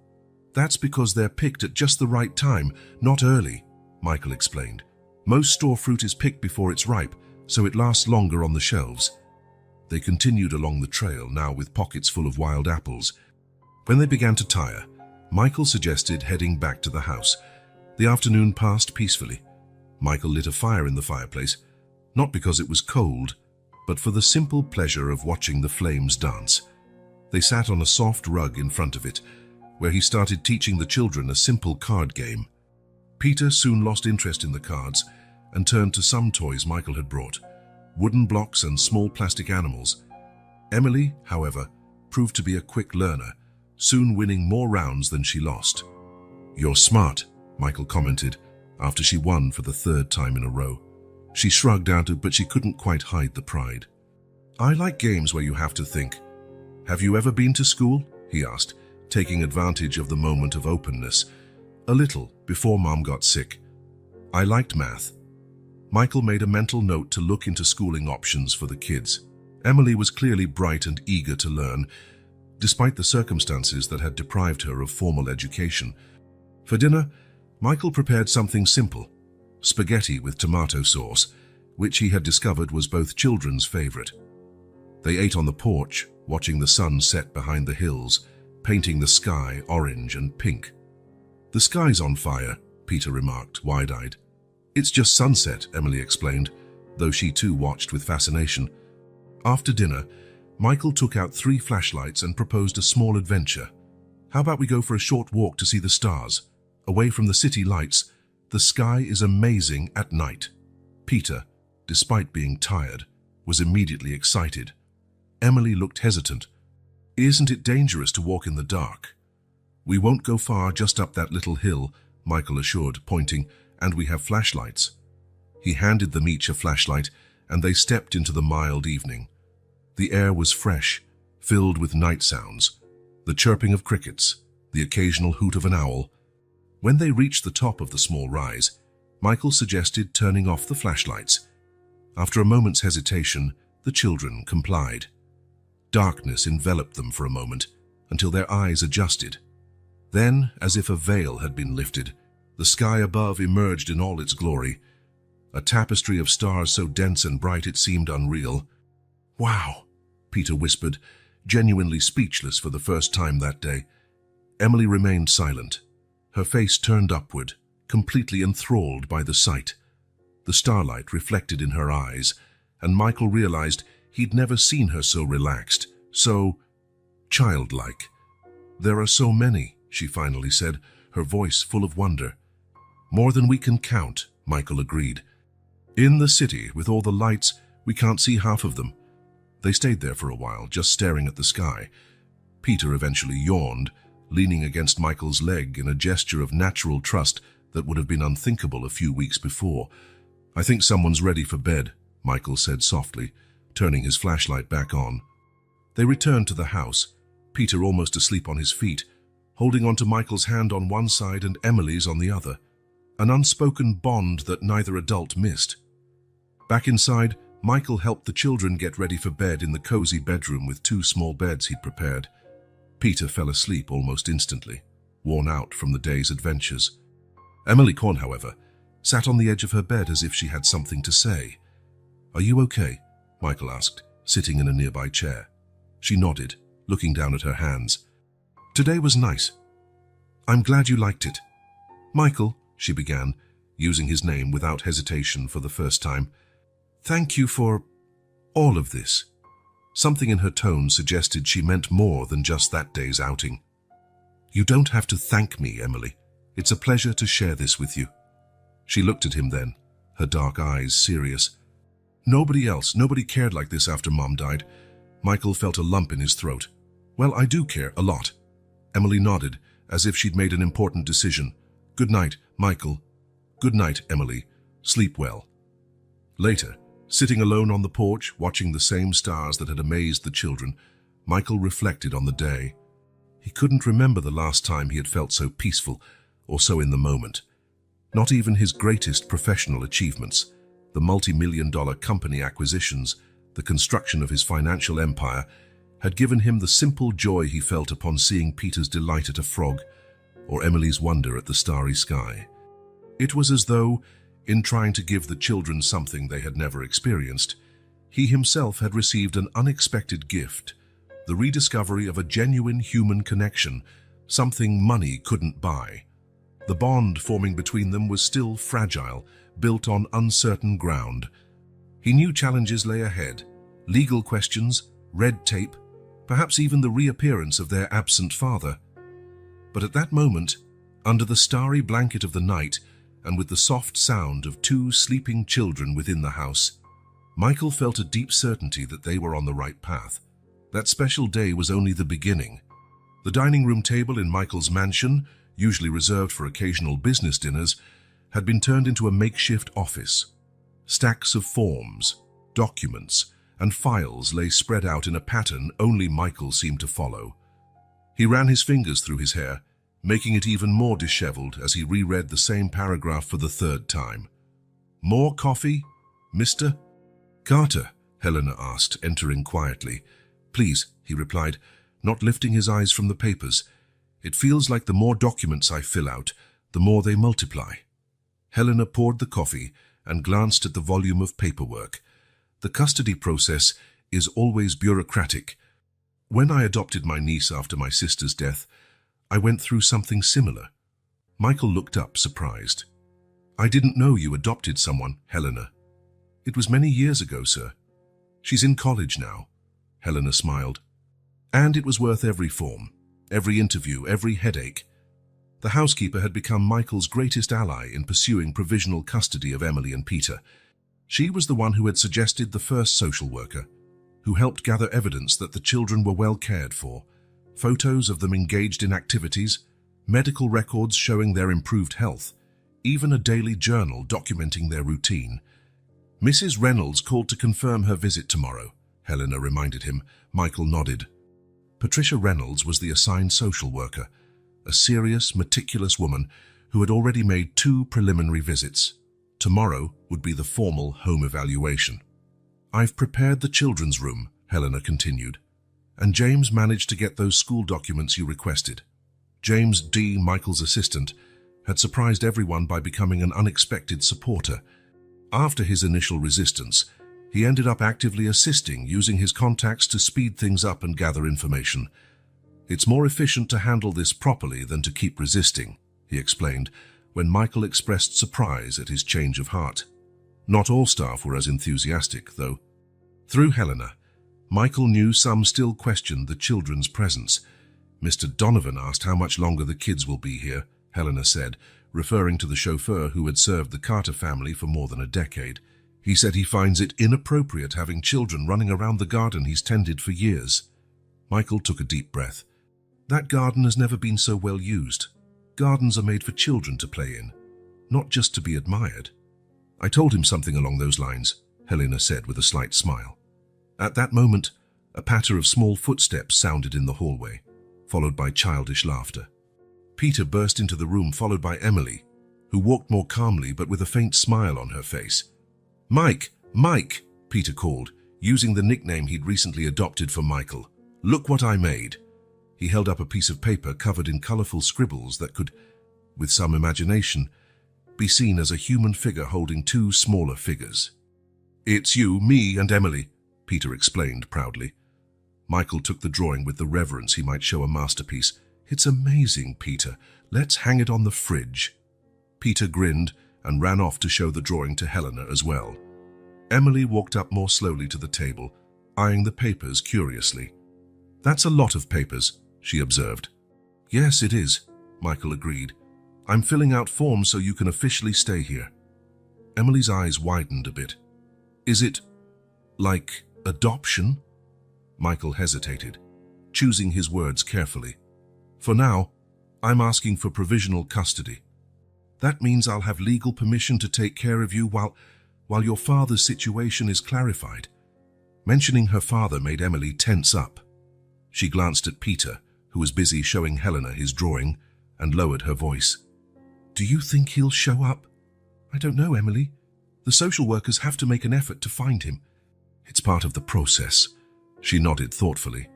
"That's because they're picked at just the right time, not early," Michael explained. "Most store fruit is picked before it's ripe, so it lasts longer on the shelves." They continued along the trail, now with pockets full of wild apples. When they began to tire, Michael suggested heading back to the house. The afternoon passed peacefully. Michael lit a fire in the fireplace, not because it was cold, but for the simple pleasure of watching the flames dance. They sat on a soft rug in front of it, where he started teaching the children a simple card game. Peter soon lost interest in the cards and turned to some toys Michael had brought, wooden blocks and small plastic animals. Emily, however, proved to be a quick learner, soon winning more rounds than she lost. "You're smart," Michael commented, after she won for the third time in a row. She shrugged out, but she couldn't quite hide the pride. "I like games where you have to think. Have you ever been to school?" he asked, taking advantage of the moment of openness. "A little, before Mom got sick. I liked math." Michael made a mental note to look into schooling options for the kids. Emily was clearly bright and eager to learn, despite the circumstances that had deprived her of formal education. For dinner, Michael prepared something simple, spaghetti with tomato sauce, which he had discovered was both children's favorite. They ate on the porch, watching the sun set behind the hills, painting the sky orange and pink. "The sky's on fire," Peter remarked, wide-eyed. "It's just sunset," Emily explained, though she too watched with fascination. After dinner, Michael took out 3 flashlights and proposed a small adventure. "How about we go for a short walk to see the stars? Away from the city lights, the sky is amazing at night." Peter, despite being tired, was immediately excited. Emily looked hesitant. "Isn't it dangerous to walk in the dark?" "We won't go far, just up that little hill," Michael assured, pointing, "and we have flashlights." He handed them each a flashlight, and they stepped into the mild evening. The air was fresh, filled with night sounds, the chirping of crickets, the occasional hoot of an owl. When they reached the top of the small rise, Michael suggested turning off the flashlights. After a moment's hesitation, the children complied. Darkness enveloped them for a moment, until their eyes adjusted. Then, as if a veil had been lifted, the sky above emerged in all its glory, a tapestry of stars so dense and bright it seemed unreal. "Wow," Peter whispered, genuinely speechless for the first time that day. Emily remained silent, her face turned upward, completely enthralled by the sight. The starlight reflected in her eyes, and Michael realized he'd never seen her so relaxed, so childlike. "There are so many," she finally said, her voice full of wonder. "More than we can count," Michael agreed. "In the city, with all the lights, we can't see half of them." They stayed there for a while, just staring at the sky. Peter eventually yawned, leaning against Michael's leg in a gesture of natural trust that would have been unthinkable a few weeks before. "I think someone's ready for bed," Michael said softly, turning his flashlight back on. They returned to the house, Peter almost asleep on his feet, holding onto Michael's hand on one side and Emily's on the other, an unspoken bond that neither adult missed. Back inside, Michael helped the children get ready for bed in the cozy bedroom with 2 small beds he'd prepared. Peter fell asleep almost instantly, worn out from the day's adventures. Emily Corn, however, sat on the edge of her bed as if she had something to say. "Are you okay?" Michael asked, sitting in a nearby chair. She nodded, looking down at her hands. "Today was nice. I'm glad you liked it." "Michael," she began, using his name without hesitation for the first time, "thank you for all of this." Something in her tone suggested she meant more than just that day's outing. "You don't have to thank me, Emily. It's a pleasure to share this with you." She looked at him then, her dark eyes serious. Nobody cared like this after Mom died." Michael felt a lump in his throat. "Well, I do care, a lot." Emily nodded, as if she'd made an important decision. "Good night, Michael." "Good night, Emily. Sleep well." Later, sitting alone on the porch, watching the same stars that had amazed the children, Michael reflected on the day. He couldn't remember the last time he had felt so peaceful or so in the moment. Not even his greatest professional achievements, the multi-million-dollar company acquisitions, the construction of his financial empire, had given him the simple joy he felt upon seeing Peter's delight at a frog or Emily's wonder at the starry sky. It was as though, in trying to give the children something they had never experienced, he himself had received an unexpected gift, the rediscovery of a genuine human connection, something money couldn't buy. The bond forming between them was still fragile, built on uncertain ground. He knew challenges lay ahead, legal questions, red tape, perhaps even the reappearance of their absent father. But at that moment, under the starry blanket of the night, and with the soft sound of 2 sleeping children within the house, Michael felt a deep certainty that they were on the right path. That special day was only the beginning. The dining room table in Michael's mansion, usually reserved for occasional business dinners, had been turned into a makeshift office. Stacks of forms, documents, and files lay spread out in a pattern only Michael seemed to follow. He ran his fingers through his hair, making it even more disheveled as he reread the same paragraph for the 3rd time. "More coffee, Mr. Carter?" Helena asked, entering quietly. "Please," he replied, not lifting his eyes from the papers. "It feels like the more documents I fill out, the more they multiply." Helena poured the coffee and glanced at the volume of paperwork. "The custody process is always bureaucratic." When I adopted my niece after my sister's death, I went through something similar. Michael looked up, surprised. I didn't know you adopted someone, Helena. It was many years ago, sir. She's in college now. Helena smiled. And it was worth every form, every interview, every headache. The housekeeper had become Michael's greatest ally in pursuing provisional custody of Emily and Peter. She was the one who had suggested the first social worker, who helped gather evidence that the children were well cared for, photos of them engaged in activities, medical records showing their improved health, even a daily journal documenting their routine. Mrs. Reynolds called to confirm her visit tomorrow, Helena reminded him. Michael nodded. Patricia Reynolds was the assigned social worker, a serious, meticulous woman who had already made 2 preliminary visits. Tomorrow would be the formal home evaluation. I've prepared the children's room, Helena continued, and James managed to get those school documents you requested. James D., Michael's assistant, had surprised everyone by becoming an unexpected supporter. After his initial resistance, he ended up actively assisting, using his contacts to speed things up and gather information. It's more efficient to handle this properly than to keep resisting, he explained, when Michael expressed surprise at his change of heart. Not all staff were as enthusiastic, though. Through Helena, Michael knew some still questioned the children's presence. Mr. Donovan asked how much longer the kids will be here, Helena said, referring to the chauffeur who had served the Carter family for more than a decade. He said he finds it inappropriate having children running around the garden he's tended for years. Michael took a deep breath. That garden has never been so well used. Gardens are made for children to play in, not just to be admired. I told him something along those lines, Helena said with a slight smile. At that moment, a patter of small footsteps sounded in the hallway, followed by childish laughter. Peter burst into the room, followed by Emily, who walked more calmly but with a faint smile on her face. "Mike! Mike!" Peter called, using the nickname he'd recently adopted for Michael. "Look what I made." He held up a piece of paper covered in colorful scribbles that could, with some imagination, be seen as a human figure holding 2 smaller figures. "It's you, me, and Emily," Peter explained proudly. Michael took the drawing with the reverence he might show a masterpiece. "It's amazing, Peter. Let's hang it on the fridge." Peter grinned and ran off to show the drawing to Helena as well. Emily walked up more slowly to the table, eyeing the papers curiously. "That's a lot of papers," she observed. "Yes, it is," Michael agreed. "I'm filling out forms so you can officially stay here." Emily's eyes widened a bit. "Is it like adoption?" Michael hesitated, choosing his words carefully. "For now, I'm asking for provisional custody. That means I'll have legal permission to take care of you while your father's situation is clarified." Mentioning her father made Emily tense up. She glanced at Peter, who was busy showing Helena his drawing, and lowered her voice. "Do you think he'll show up?" "I don't know, Emily. The social workers have to make an effort to find him." "It's part of the process." She nodded thoughtfully.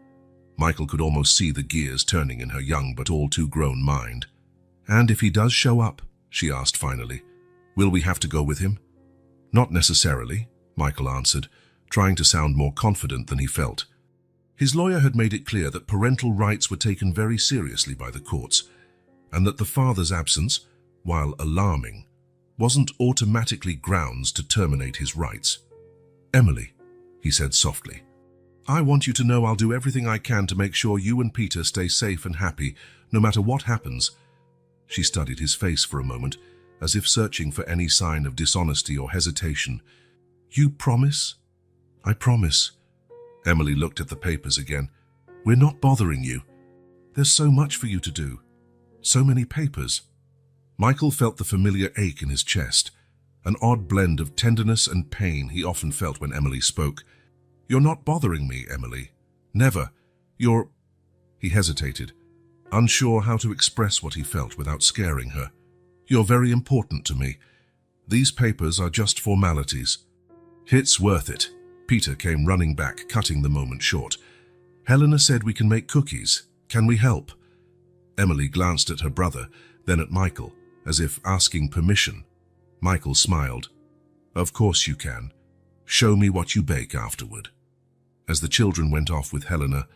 Michael could almost see the gears turning in her young but all too grown mind. "And if he does show up," she asked finally, "will we have to go with him?" "Not necessarily," Michael answered, trying to sound more confident than he felt. His lawyer had made it clear that parental rights were taken very seriously by the courts, and that the father's absence, while alarming, wasn't automatically grounds to terminate his rights. "Emily," he said softly, "I want you to know I'll do everything I can to make sure you and Peter stay safe and happy, no matter what happens." She studied his face for a moment, as if searching for any sign of dishonesty or hesitation. "You promise?" "I promise." Emily looked at the papers again. "We're not bothering you. There's so much for you to do. So many papers." Michael felt the familiar ache in his chest, an odd blend of tenderness and pain he often felt when Emily spoke. "You're not bothering me, Emily. Never. You're—" He hesitated, unsure how to express what he felt without scaring her. "You're very important to me. These papers are just formalities." "It's worth it." Peter came running back, cutting the moment short. "Helena said we can make cookies. Can we help?" Emily glanced at her brother, then at Michael, as if asking permission. Michael smiled. "Of course you can. Show me what you bake afterward." As the children went off with Helena,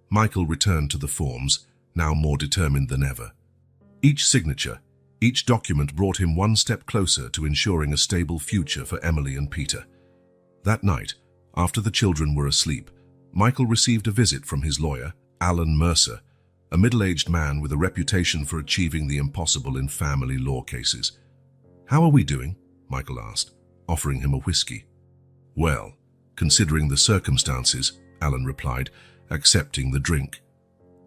Michael returned to the forms, now more determined than ever. Each signature, each document brought him one step closer to ensuring a stable future for Emily and Peter. That night, after the children were asleep, Michael received a visit from his lawyer, Alan Mercer, a middle-aged man with a reputation for achieving the impossible in family law cases. "How are we doing?" Michael asked, offering him a whiskey. "Well, considering the circumstances," Alan replied, accepting the drink.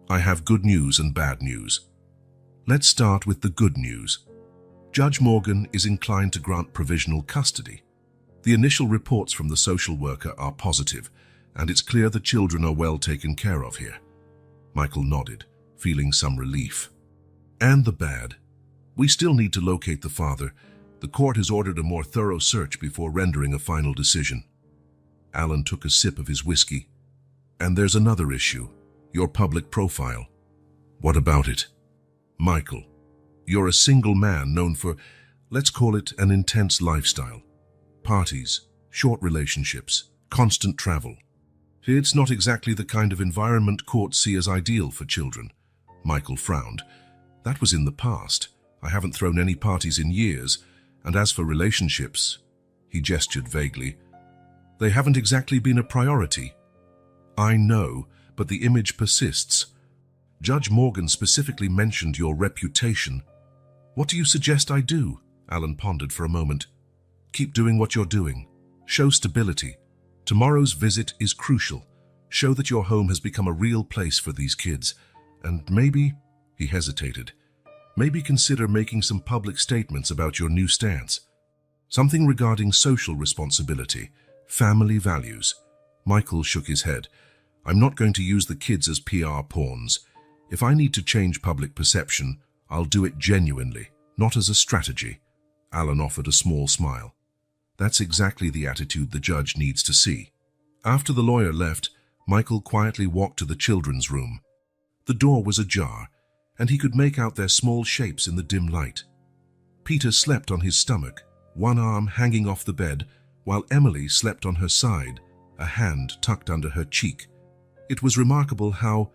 "I have good news and bad news. Let's start with the good news. Judge Morgan is inclined to grant provisional custody. The initial reports from the social worker are positive, and it's clear the children are well taken care of here." Michael nodded, feeling some relief. "And the bad? We still need to locate the father. The court has ordered a more thorough search before rendering a final decision." Alan took a sip of his whiskey. "And there's another issue, your public profile." "What about it?" "Michael, you're a single man known for, let's call it, an intense lifestyle. Parties, short relationships, constant travel. It's not exactly the kind of environment courts see as ideal for children." Michael frowned. "That was in the past. I haven't thrown any parties in years, and as for relationships," he gestured vaguely, "they haven't exactly been a priority." "I know, but the image persists. Judge Morgan specifically mentioned your reputation." "What do you suggest I do?" Alan pondered for a moment. "Keep doing what you're doing. Show stability. Tomorrow's visit is crucial. Show that your home has become a real place for these kids. And maybe," he hesitated, "maybe consider making some public statements about your new stance. Something regarding social responsibility, family values." Michael shook his head. "I'm not going to use the kids as PR pawns. If I need to change public perception, I'll do it genuinely, not as a strategy." Alan offered a small smile. "That's exactly the attitude the judge needs to see." After the lawyer left, Michael quietly walked to the children's room. The door was ajar, and he could make out their small shapes in the dim light. Peter slept on his stomach, one arm hanging off the bed, while Emily slept on her side, a hand tucked under her cheek. It was remarkable how,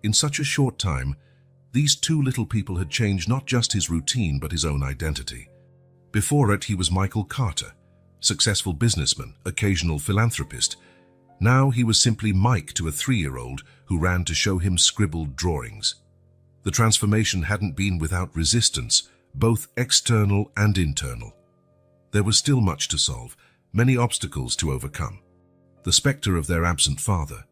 in such a short time, these two little people had changed not just his routine but his own identity. Before it, he was Michael Carter, successful businessman, occasional philanthropist. Now he was simply Mike to a 3-year-old who ran to show him scribbled drawings. The transformation hadn't been without resistance, both external and internal. There was still much to solve, many obstacles to overcome. The specter of their absent father,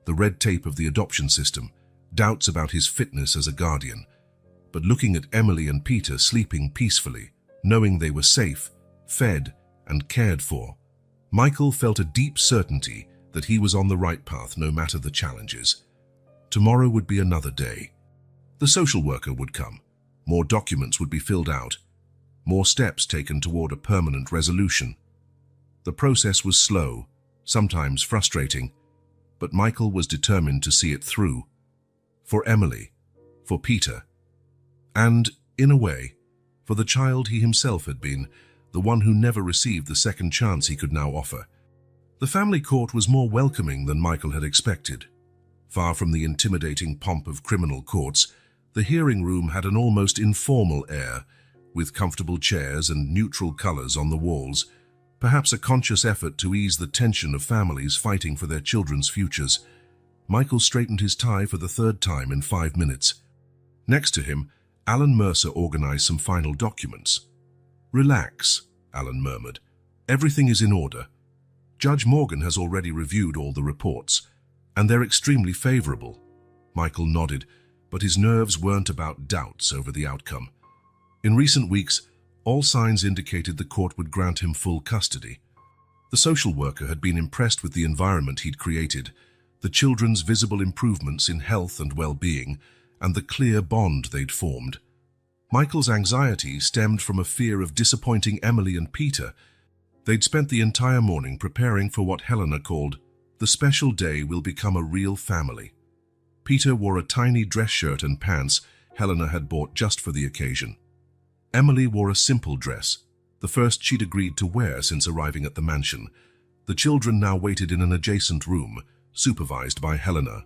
the red tape of the adoption system, doubts about his fitness as a guardian. But looking at Emily and Peter sleeping peacefully, knowing they were safe, fed, and cared for, Michael felt a deep certainty that he was on the right path no matter the challenges. Tomorrow would be another day. The social worker would come. More documents would be filled out. More steps taken toward a permanent resolution. The process was slow, sometimes frustrating, but Michael was determined to see it through. For Emily, for Peter, and, in a way, for the child he himself had been, the one who never received the second chance he could now offer. The family court was more welcoming than Michael had expected. Far from the intimidating pomp of criminal courts, the hearing room had an almost informal air, with comfortable chairs and neutral colors on the walls, perhaps a conscious effort to ease the tension of families fighting for their children's futures. Michael straightened his tie for the 3rd time in 5 minutes. Next to him, Alan Mercer organized some final documents. "Relax," Alan murmured. "Everything is in order. Judge Morgan has already reviewed all the reports, and they're extremely favorable." Michael nodded, but his nerves weren't about doubts over the outcome. In recent weeks, all signs indicated the court would grant him full custody. The social worker had been impressed with the environment he'd created, the children's visible improvements in health and well-being, and the clear bond they'd formed. Michael's anxiety stemmed from a fear of disappointing Emily and Peter. They'd spent the entire morning preparing for what Helena called, "The special day will become a real family." Peter wore a tiny dress shirt and pants Helena had bought just for the occasion. Emily wore a simple dress, the first she'd agreed to wear since arriving at the mansion. The children now waited in an adjacent room, supervised by Helena.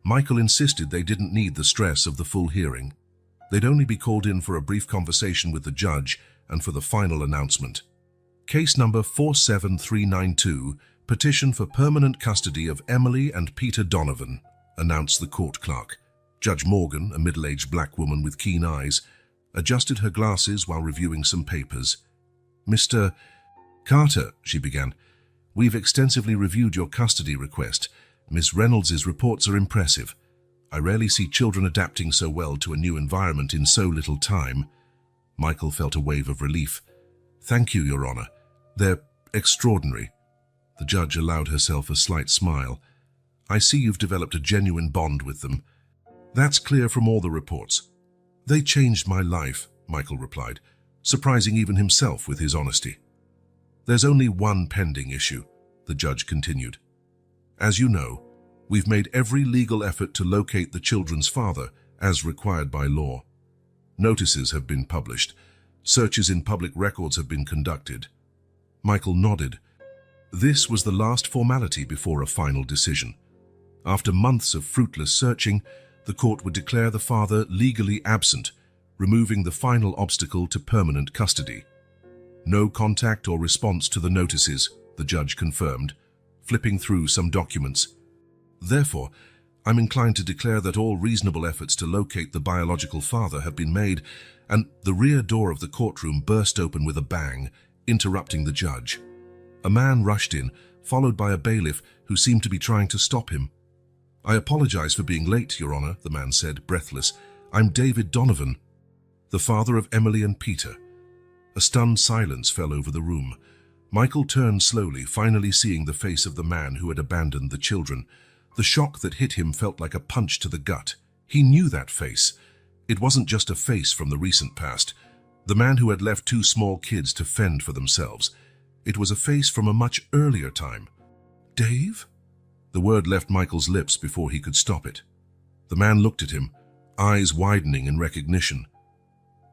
Michael insisted they didn't need the stress of the full hearing. They'd only be called in for a brief conversation with the judge and for the final announcement. Case number 47392, petition for permanent custody of Emily and Peter Donovan, announced the court clerk. Judge Morgan, a middle-aged black woman with keen eyes, adjusted her glasses while reviewing some papers. "Mr. Carter," she began, "we've extensively reviewed your custody request. Miss Reynolds's reports are impressive. I rarely see children adapting so well to a new environment in so little time." Michael felt a wave of relief. "Thank you, Your Honor. They're extraordinary." The judge allowed herself a slight smile. "I see you've developed a genuine bond with them. That's clear from all the reports." "They changed my life," Michael replied, surprising even himself with his honesty. "There's only one pending issue," the judge continued. "As you know, we've made every legal effort to locate the children's father, as required by law. Notices have been published. Searches in public records have been conducted." Michael nodded. This was the last formality before a final decision. After months of fruitless searching, the court would declare the father legally absent, removing the final obstacle to permanent custody. "No contact or response to the notices," the judge confirmed, flipping through some documents. "Therefore, I'm inclined to declare that all reasonable efforts to locate the biological father have been made," and the rear door of the courtroom burst open with a bang, interrupting the judge. A man rushed in, followed by a bailiff who seemed to be trying to stop him. "I apologize for being late, Your Honor," the man said, breathless. "I'm David Donovan, the father of Emily and Peter." A stunned silence fell over the room. Michael turned slowly, finally seeing the face of the man who had abandoned the children. The shock that hit him felt like a punch to the gut. He knew that face. It wasn't just a face from the recent past. The man who had left two small kids to fend for themselves. It was a face from a much earlier time. "Dave?" The word left Michael's lips before he could stop it. The man looked at him, eyes widening in recognition.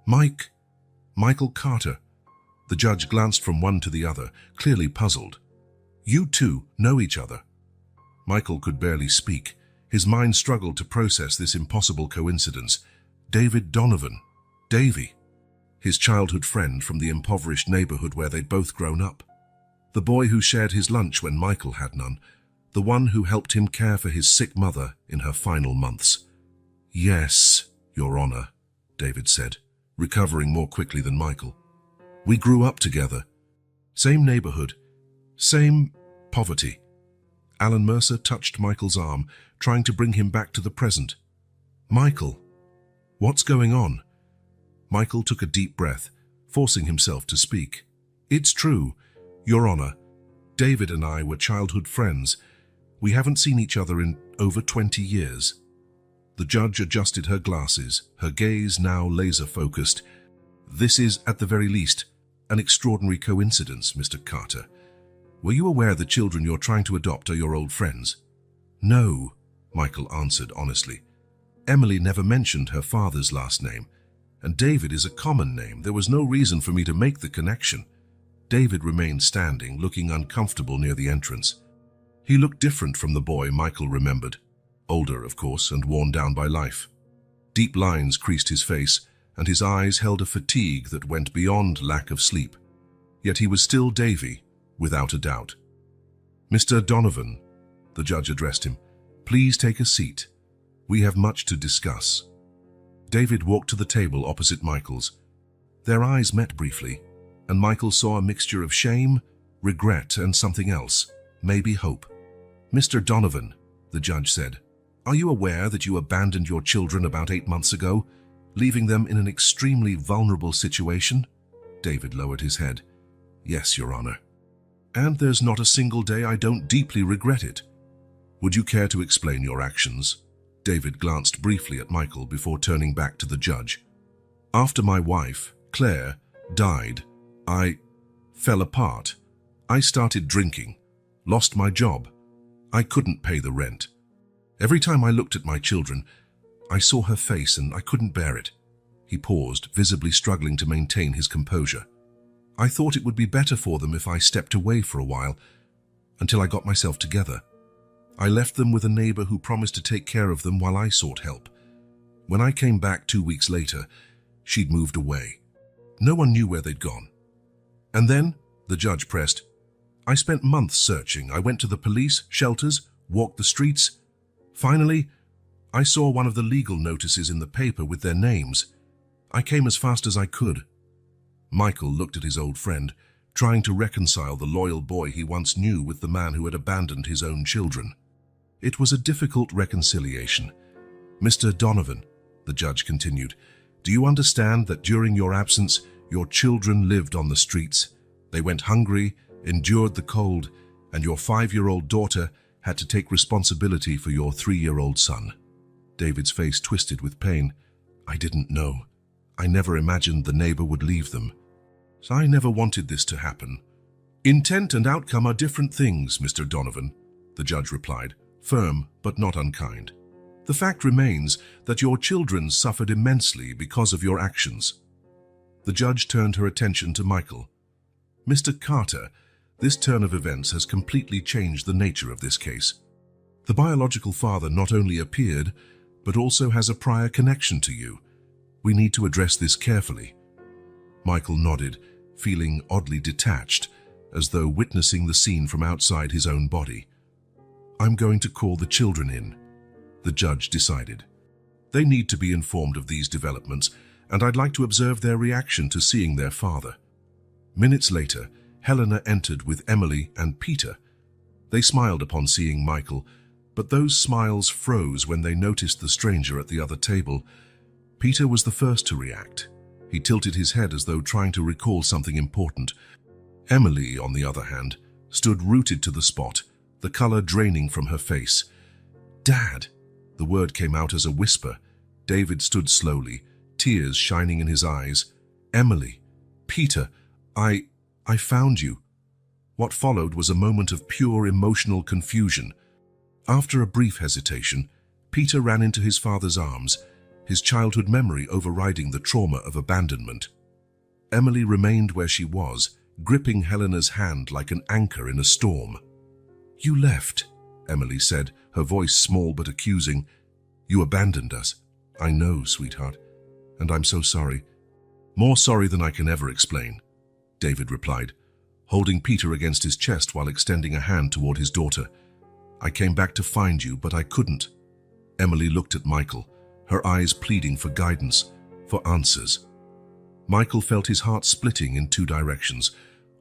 Michael Carter." The judge glanced from one to the other, clearly puzzled. "You two know each other?" Michael could barely speak. His mind struggled to process this impossible coincidence. David Donovan. Davy. His childhood friend from the impoverished neighborhood where they'd both grown up. The boy who shared his lunch when Michael had none. The one who helped him care for his sick mother in her final months. "Yes, Your Honor," David said, recovering more quickly than Michael. "We grew up together. Same neighborhood. Same poverty." Alan Mercer touched Michael's arm, trying to bring him back to the present. "Michael, what's going on?" Michael took a deep breath, forcing himself to speak. "It's true, Your Honor. David and I were childhood friends. We haven't seen each other in over 20 years. The judge adjusted her glasses, her gaze now laser-focused. "This is, at the very least, an extraordinary coincidence, Mr. Carter. Were you aware the children you're trying to adopt are your old friends?" "No," Michael answered honestly. "Emily never mentioned her father's last name, and David is a common name. There was no reason for me to make the connection." David remained standing, looking uncomfortable near the entrance. He looked different from the boy Michael remembered. Older, of course, and worn down by life. Deep lines creased his face, and his eyes held a fatigue that went beyond lack of sleep. Yet he was still Davy, without a doubt. "Mr. Donovan," the judge addressed him, "please take a seat. We have much to discuss." David walked to the table opposite Michael's. Their eyes met briefly, and Michael saw a mixture of shame, regret, and something else, maybe hope. "Mr. Donovan," the judge said, "are you aware that you abandoned your children about 8 months ago, leaving them in an extremely vulnerable situation?" David lowered his head. "Yes, Your Honor. And there's not a single day I don't deeply regret it." "Would you care to explain your actions?" David glanced briefly at Michael before turning back to the judge. "After my wife, Claire, died, I fell apart. I started drinking, lost my job. I couldn't pay the rent. Every time I looked at my children, I saw her face and I couldn't bear it." He paused, visibly struggling to maintain his composure. "I thought it would be better for them if I stepped away for a while, until I got myself together. I left them with a neighbor who promised to take care of them while I sought help. When I came back 2 weeks later, she'd moved away. No one knew where they'd gone. And then, the judge pressed, I spent months searching. I went to the police, shelters, walked the streets. Finally, I saw one of the legal notices in the paper with their names. I came as fast as I could. Michael looked at his old friend, trying to reconcile the loyal boy he once knew with the man who had abandoned his own children. It was a difficult reconciliation. Mr. Donovan, the judge continued, do you understand that during your absence, your children lived on the streets? They went hungry, endured the cold, and your 5-year-old daughter had to take responsibility for your 3-year-old son. David's face twisted with pain. I didn't know. I never imagined the neighbor would leave them. So I never wanted this to happen. Intent and outcome are different things, Mr. Donovan, the judge replied, firm but not unkind. The fact remains that your children suffered immensely because of your actions. The judge turned her attention to Michael. Mr. Carter, this turn of events has completely changed the nature of this case. The biological father not only appeared, but also has a prior connection to you. We need to address this carefully. Michael nodded, feeling oddly detached, as though witnessing the scene from outside his own body. I'm going to call the children in, the judge decided. They need to be informed of these developments, and I'd like to observe their reaction to seeing their father. Minutes later, Helena entered with Emily and Peter. They smiled upon seeing Michael, but those smiles froze when they noticed the stranger at the other table. Peter was the first to react. He tilted his head as though trying to recall something important. Emily, on the other hand, stood rooted to the spot, the color draining from her face. Dad! The word came out as a whisper. David stood slowly, tears shining in his eyes. Emily! Peter! I found you. What followed was a moment of pure emotional confusion. After a brief hesitation, Peter ran into his father's arms, his childhood memory overriding the trauma of abandonment. Emily remained where she was, gripping Helena's hand like an anchor in a storm. You left, Emily said, her voice small but accusing. You abandoned us. I know, sweetheart, and I'm so sorry. More sorry than I can ever explain, David replied, holding Peter against his chest while extending a hand toward his daughter. I came back to find you, but I couldn't. Emily looked at Michael, her eyes pleading for guidance, for answers. Michael felt his heart splitting in two directions.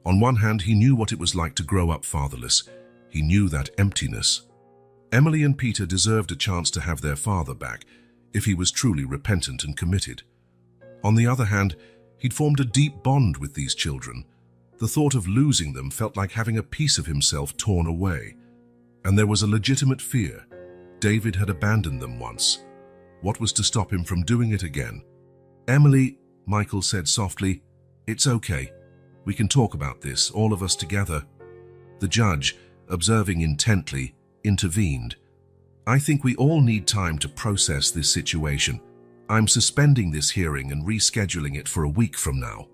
On one hand, he knew what it was like to grow up fatherless. He knew that emptiness. Emily and Peter deserved a chance to have their father back, if he was truly repentant and committed. On the other hand, he'd formed a deep bond with these children. The thought of losing them felt like having a piece of himself torn away. And there was a legitimate fear. David had abandoned them once. What was to stop him from doing it again? Emily, Michael said softly, it's okay. We can talk about this, all of us together. The judge, observing intently, intervened. I think we all need time to process this situation. I'm suspending this hearing and rescheduling it for a week from now.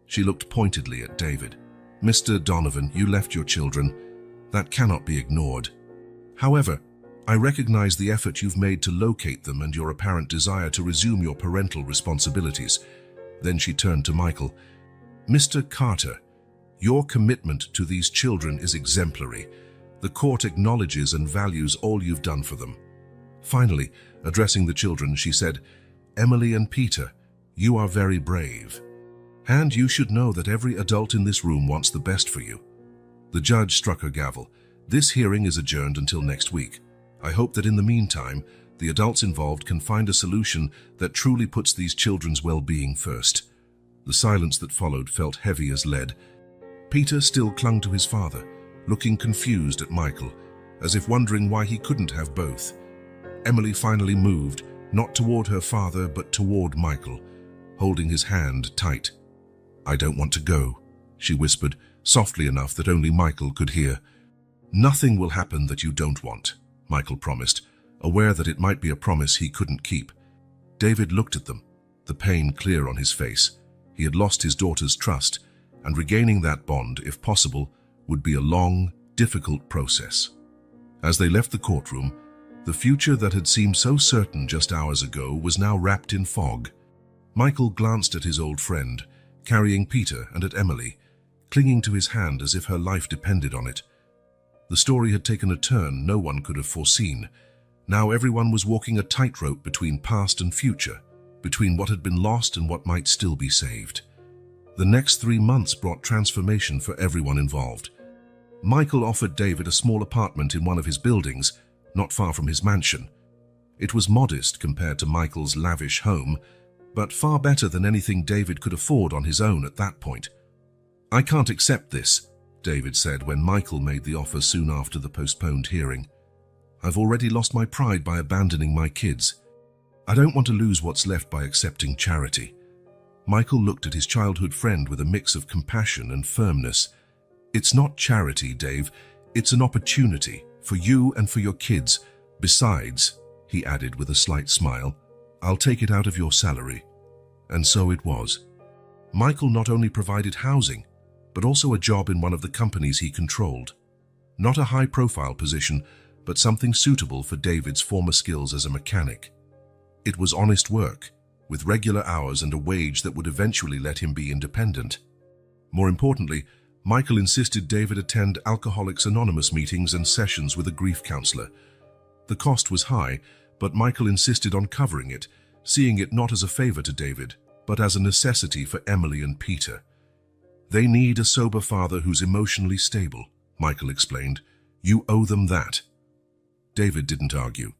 She looked pointedly at David. Mr. Donovan, you left your children. That cannot be ignored. However, I recognize the effort you've made to locate them and your apparent desire to resume your parental responsibilities. Then she turned to Michael. Mr. Carter, your commitment to these children is exemplary. The court acknowledges and values all you've done for them. Finally, addressing the children, she said, Emily and Peter, you are very brave. And you should know that every adult in this room wants the best for you. The judge struck her gavel. This hearing is adjourned until next week. I hope that in the meantime, the adults involved can find a solution that truly puts these children's well-being first. The silence that followed felt heavy as lead. Peter still clung to his father, looking confused at Michael, as if wondering why he couldn't have both. Emily finally moved, not toward her father but toward Michael, holding his hand tight. I don't want to go, she whispered, softly enough that only Michael could hear. Nothing will happen that you don't want, Michael promised, aware that it might be a promise he couldn't keep. David looked at them, the pain clear on his face. He had lost his daughter's trust, and regaining that bond, if possible, would be a long, difficult process. As they left the courtroom, the future that had seemed so certain just hours ago was now wrapped in fog. Michael glanced at his old friend, carrying Peter, and at Emily, clinging to his hand as if her life depended on it. The story had taken a turn no one could have foreseen. Now everyone was walking a tightrope between past and future, between what had been lost and what might still be saved. The next 3 months brought transformation for everyone involved. Michael offered David a small apartment in one of his buildings, not far from his mansion. It was modest compared to Michael's lavish home, but far better than anything David could afford on his own at that point. "I can't accept this," David said when Michael made the offer soon after the postponed hearing. "I've already lost my pride by abandoning my kids. I don't want to lose what's left by accepting charity." Michael looked at his childhood friend with a mix of compassion and firmness. "It's not charity, Dave. It's an opportunity for you and for your kids. Besides," he added with a slight smile, "I'll take it out of your salary." And so it was. Michael not only provided housing, but also a job in one of the companies he controlled. Not a high-profile position, but something suitable for David's former skills as a mechanic. It was honest work, with regular hours and a wage that would eventually let him be independent. More importantly, Michael insisted David attend Alcoholics Anonymous meetings and sessions with a grief counselor. The cost was high, but Michael insisted on covering it, seeing it not as a favor to David, but as a necessity for Emily and Peter. "They need a sober father who's emotionally stable," Michael explained. "You owe them that." David didn't argue.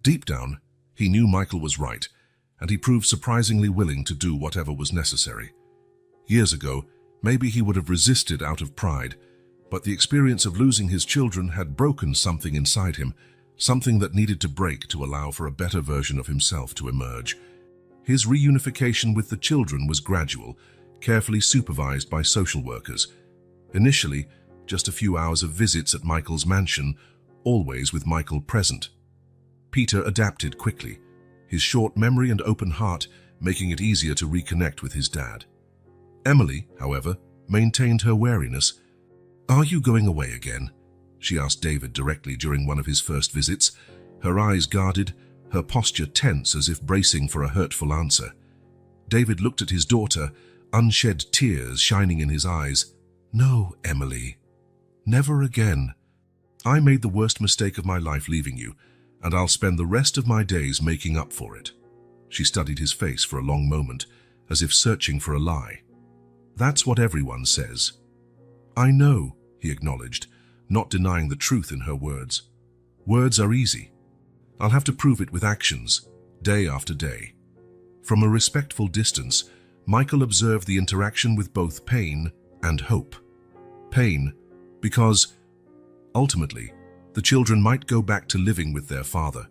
Deep down, he knew Michael was right, and he proved surprisingly willing to do whatever was necessary. Years ago, maybe he would have resisted out of pride, but the experience of losing his children had broken something inside him, something that needed to break to allow for a better version of himself to emerge. His reunification with the children was gradual, carefully supervised by social workers. Initially, just a few hours of visits at Michael's mansion, always with Michael present. Peter adapted quickly, his short memory and open heart making it easier to reconnect with his dad. Emily, however, maintained her wariness. "Are you going away again?" she asked David directly during one of his first visits, her eyes guarded, her posture tense as if bracing for a hurtful answer. David looked at his daughter, unshed tears shining in his eyes. "No, Emily. Never again. I made the worst mistake of my life leaving you, and I'll spend the rest of my days making up for it." She studied his face for a long moment, as if searching for a lie. "That's what everyone says." "I know," he acknowledged, not denying the truth in her words. "Words are easy. I'll have to prove it with actions, day after day." From a respectful distance, Michael observed the interaction with both pain and hope. Pain, because, ultimately, the children might go back to living with their father.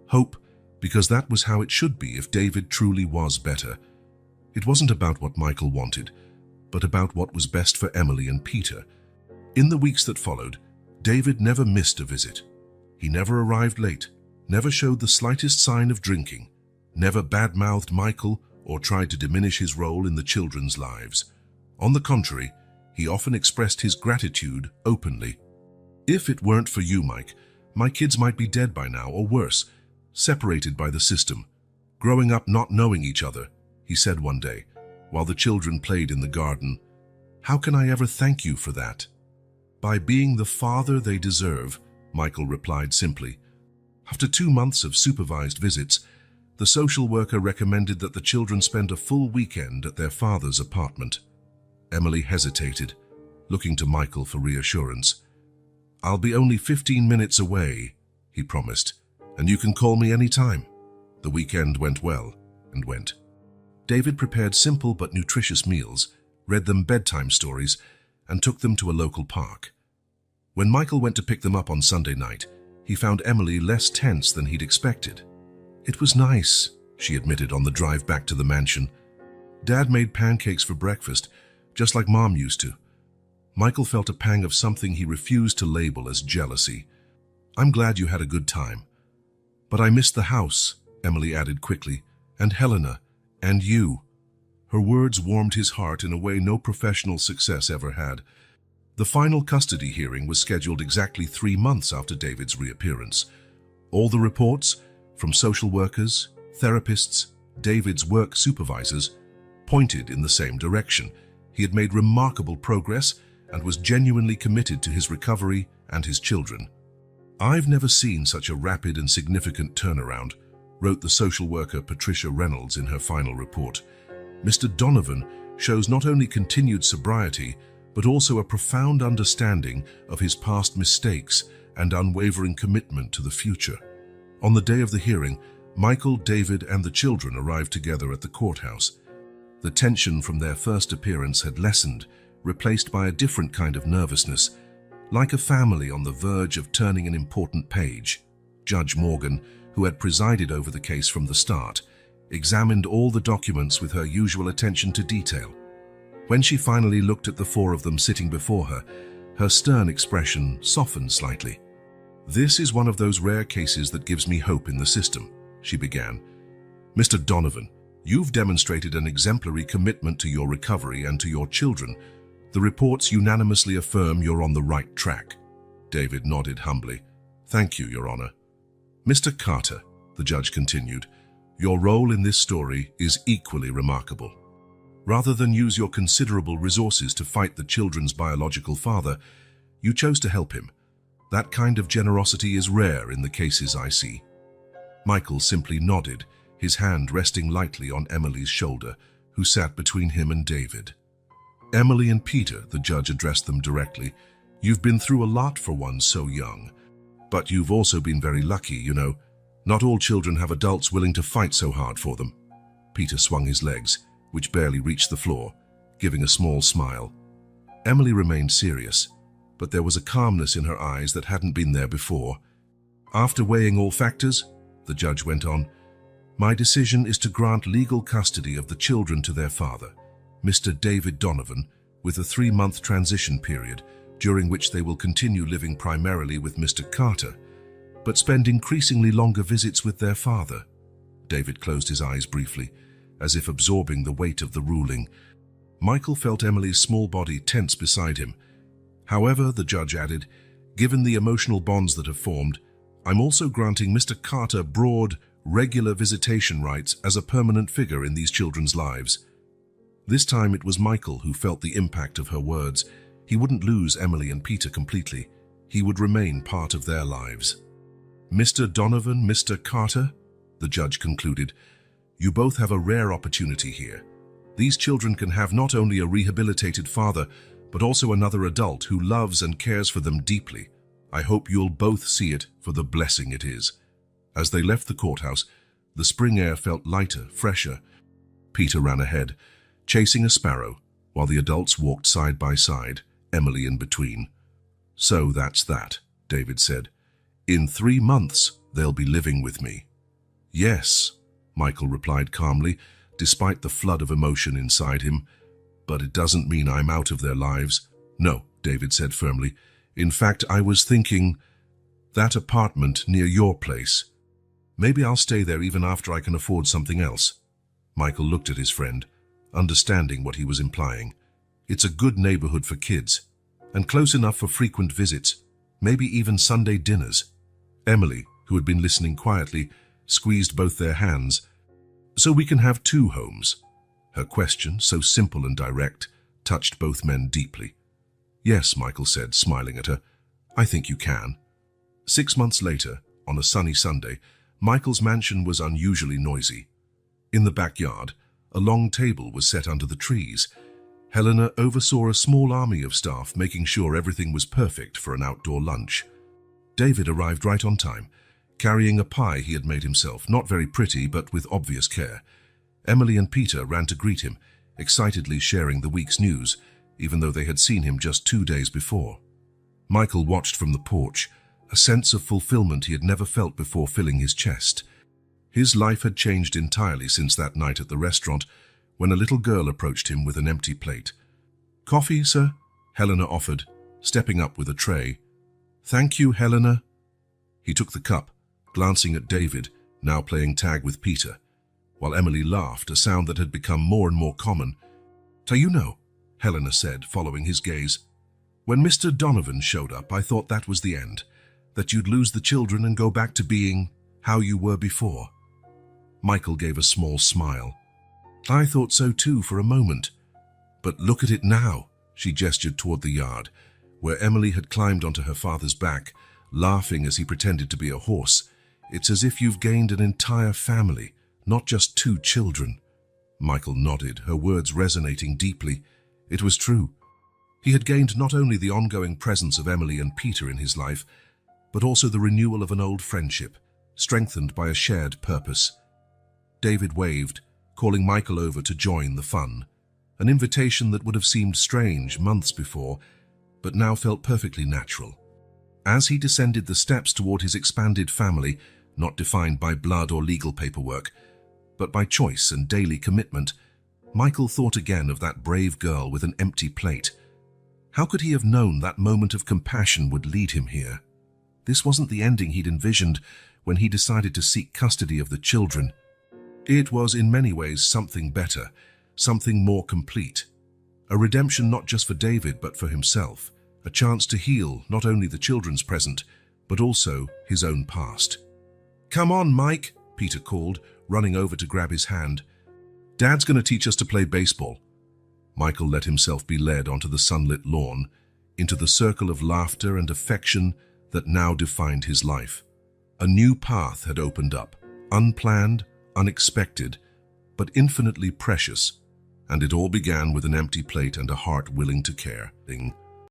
Hope, because that was how it should be if David truly was better. It wasn't about what Michael wanted, but about what was best for Emily and Peter. In the weeks that followed, David never missed a visit. He never arrived late, never showed the slightest sign of drinking, never badmouthed Michael or tried to diminish his role in the children's lives. On the contrary, he often expressed his gratitude openly. "If it weren't for you, Mike, my kids might be dead by now, or worse, separated by the system, growing up not knowing each other," he said one day, while the children played in the garden. "How can I ever thank you for that?" "By being the father they deserve," Michael replied simply. After 2 months of supervised visits, the social worker recommended that the children spend a full weekend at their father's apartment. Emily hesitated, looking to Michael for reassurance. "I'll be only 15 minutes away," he promised, "and you can call me any time." The weekend went well, and went. David prepared simple but nutritious meals, read them bedtime stories, and took them to a local park. When Michael went to pick them up on Sunday night, he found Emily less tense than he'd expected. "It was nice," she admitted on the drive back to the mansion. "Dad made pancakes for breakfast, just like Mom used to." Michael felt a pang of something he refused to label as jealousy. "I'm glad you had a good time." "But I missed the house," Emily added quickly, "and Helena, and you." Her words warmed his heart in a way no professional success ever had. The final custody hearing was scheduled exactly 3 months after David's reappearance. All the reports, from social workers, therapists, David's work supervisors, pointed in the same direction. He had made remarkable progress and was genuinely committed to his recovery and his children. "I've never seen such a rapid and significant turnaround," wrote the social worker Patricia Reynolds in her final report. "Mr. Donovan shows not only continued sobriety, but also a profound understanding of his past mistakes and unwavering commitment to the future." On the day of the hearing, Michael, David, and the children arrived together at the courthouse. The tension from their first appearance had lessened, replaced by a different kind of nervousness, like a family on the verge of turning an important page. Judge Morgan, who had presided over the case from the start, examined all the documents with her usual attention to detail. When she finally looked at the 4 of them sitting before her, her stern expression softened slightly. "This is one of those rare cases that gives me hope in the system," she began. "Mr. Donovan, you've demonstrated an exemplary commitment to your recovery and to your children. The reports unanimously affirm you're on the right track." David nodded humbly. "Thank you, Your Honor." "Mr. Carter," the judge continued, "your role in this story is equally remarkable. Rather than use your considerable resources to fight the children's biological father, you chose to help him. That kind of generosity is rare in the cases I see." Michael simply nodded, his hand resting lightly on Emily's shoulder, who sat between him and David. "Emily and Peter," the judge addressed them directly, "you've been through a lot for one so young. But you've also been very lucky, you know. Not all children have adults willing to fight so hard for them." Peter swung his legs, which barely reached the floor, giving a small smile. Emily remained serious, but there was a calmness in her eyes that hadn't been there before. "After weighing all factors," the judge went on, "my decision is to grant legal custody of the children to their father, Mr. David Donovan, with a 3-month transition period, during which they will continue living primarily with Mr. Carter, but spend increasingly longer visits with their father." David closed his eyes briefly, as if absorbing the weight of the ruling. Michael felt Emily's small body tense beside him. "However," the judge added, "given the emotional bonds that have formed, I'm also granting Mr. Carter broad, regular visitation rights as a permanent figure in these children's lives." This time it was Michael who felt the impact of her words. He wouldn't lose Emily and Peter completely. He would remain part of their lives. "Mr. Donovan, Mr. Carter," the judge concluded, "you both have a rare opportunity here. These children can have not only a rehabilitated father, but also another adult who loves and cares for them deeply. I hope you'll both see it for the blessing it is." As they left the courthouse, the spring air felt lighter, fresher. Peter ran ahead, chasing a sparrow, while the adults walked side by side, Emily in between. "So that's that," David said. "In 3 months, they'll be living with me." "Yes," Michael replied calmly, despite the flood of emotion inside him. "But it doesn't mean I'm out of their lives." "No," David said firmly. "In fact, I was thinking, that apartment near your place. Maybe I'll stay there even after I can afford something else." Michael looked at his friend, understanding what he was implying. It's a good neighborhood for kids, and close enough for frequent visits, maybe even Sunday dinners. Emily, who had been listening quietly, squeezed both their hands. "So we can have 2 homes?" Her question, so simple and direct, touched both men deeply. "Yes," Michael said, smiling at her. "I think you can." 6 months later, on a sunny Sunday, Michael's mansion was unusually noisy. In the backyard, a long table was set under the trees. Helena oversaw a small army of staff, making sure everything was perfect for an outdoor lunch. David arrived right on time, carrying a pie he had made himself, not very pretty but with obvious care. Emily and Peter ran to greet him, excitedly sharing the week's news, even though they had seen him just 2 days before. Michael watched from the porch, a sense of fulfillment he had never felt before filling his chest. His life had changed entirely since that night at the restaurant, when a little girl approached him with an empty plate. "Coffee, sir?" Helena offered, stepping up with a tray. "Thank you, Helena." He took the cup, glancing at David, now playing tag with Peter, while Emily laughed, a sound that had become more and more common. "Do you know," Helena said, following his gaze, When Mr. Donovan showed up, I thought that was the end, that you'd lose the children and go back to being how you were before. Michael gave a small smile. I thought so too for a moment. But look at it now, she gestured toward the yard, where Emily had climbed onto her father's back, laughing as he pretended to be a horse. It's as if you've gained an entire family, not just 2 children. Michael nodded, her words resonating deeply. It was true. He had gained not only the ongoing presence of Emily and Peter in his life, but also the renewal of an old friendship, strengthened by a shared purpose. David waved, calling Michael over to join the fun, an invitation that would have seemed strange months before, but now felt perfectly natural. As he descended the steps toward his expanded family, not defined by blood or legal paperwork, but by choice and daily commitment, Michael thought again of that brave girl with an empty plate. How could he have known that moment of compassion would lead him here? This wasn't the ending he'd envisioned when he decided to seek custody of the children. It was in many ways something better, something more complete. A redemption not just for David but for himself, a chance to heal not only the children's present, but also his own past. Come on, Mike, Peter called, running over to grab his hand. Dad's going to teach us to play baseball. Michael let himself be led onto the sunlit lawn, into the circle of laughter and affection that now defined his life. A new path had opened up, unplanned, unexpected, but infinitely precious, and it all began with an empty plate and a heart willing to care.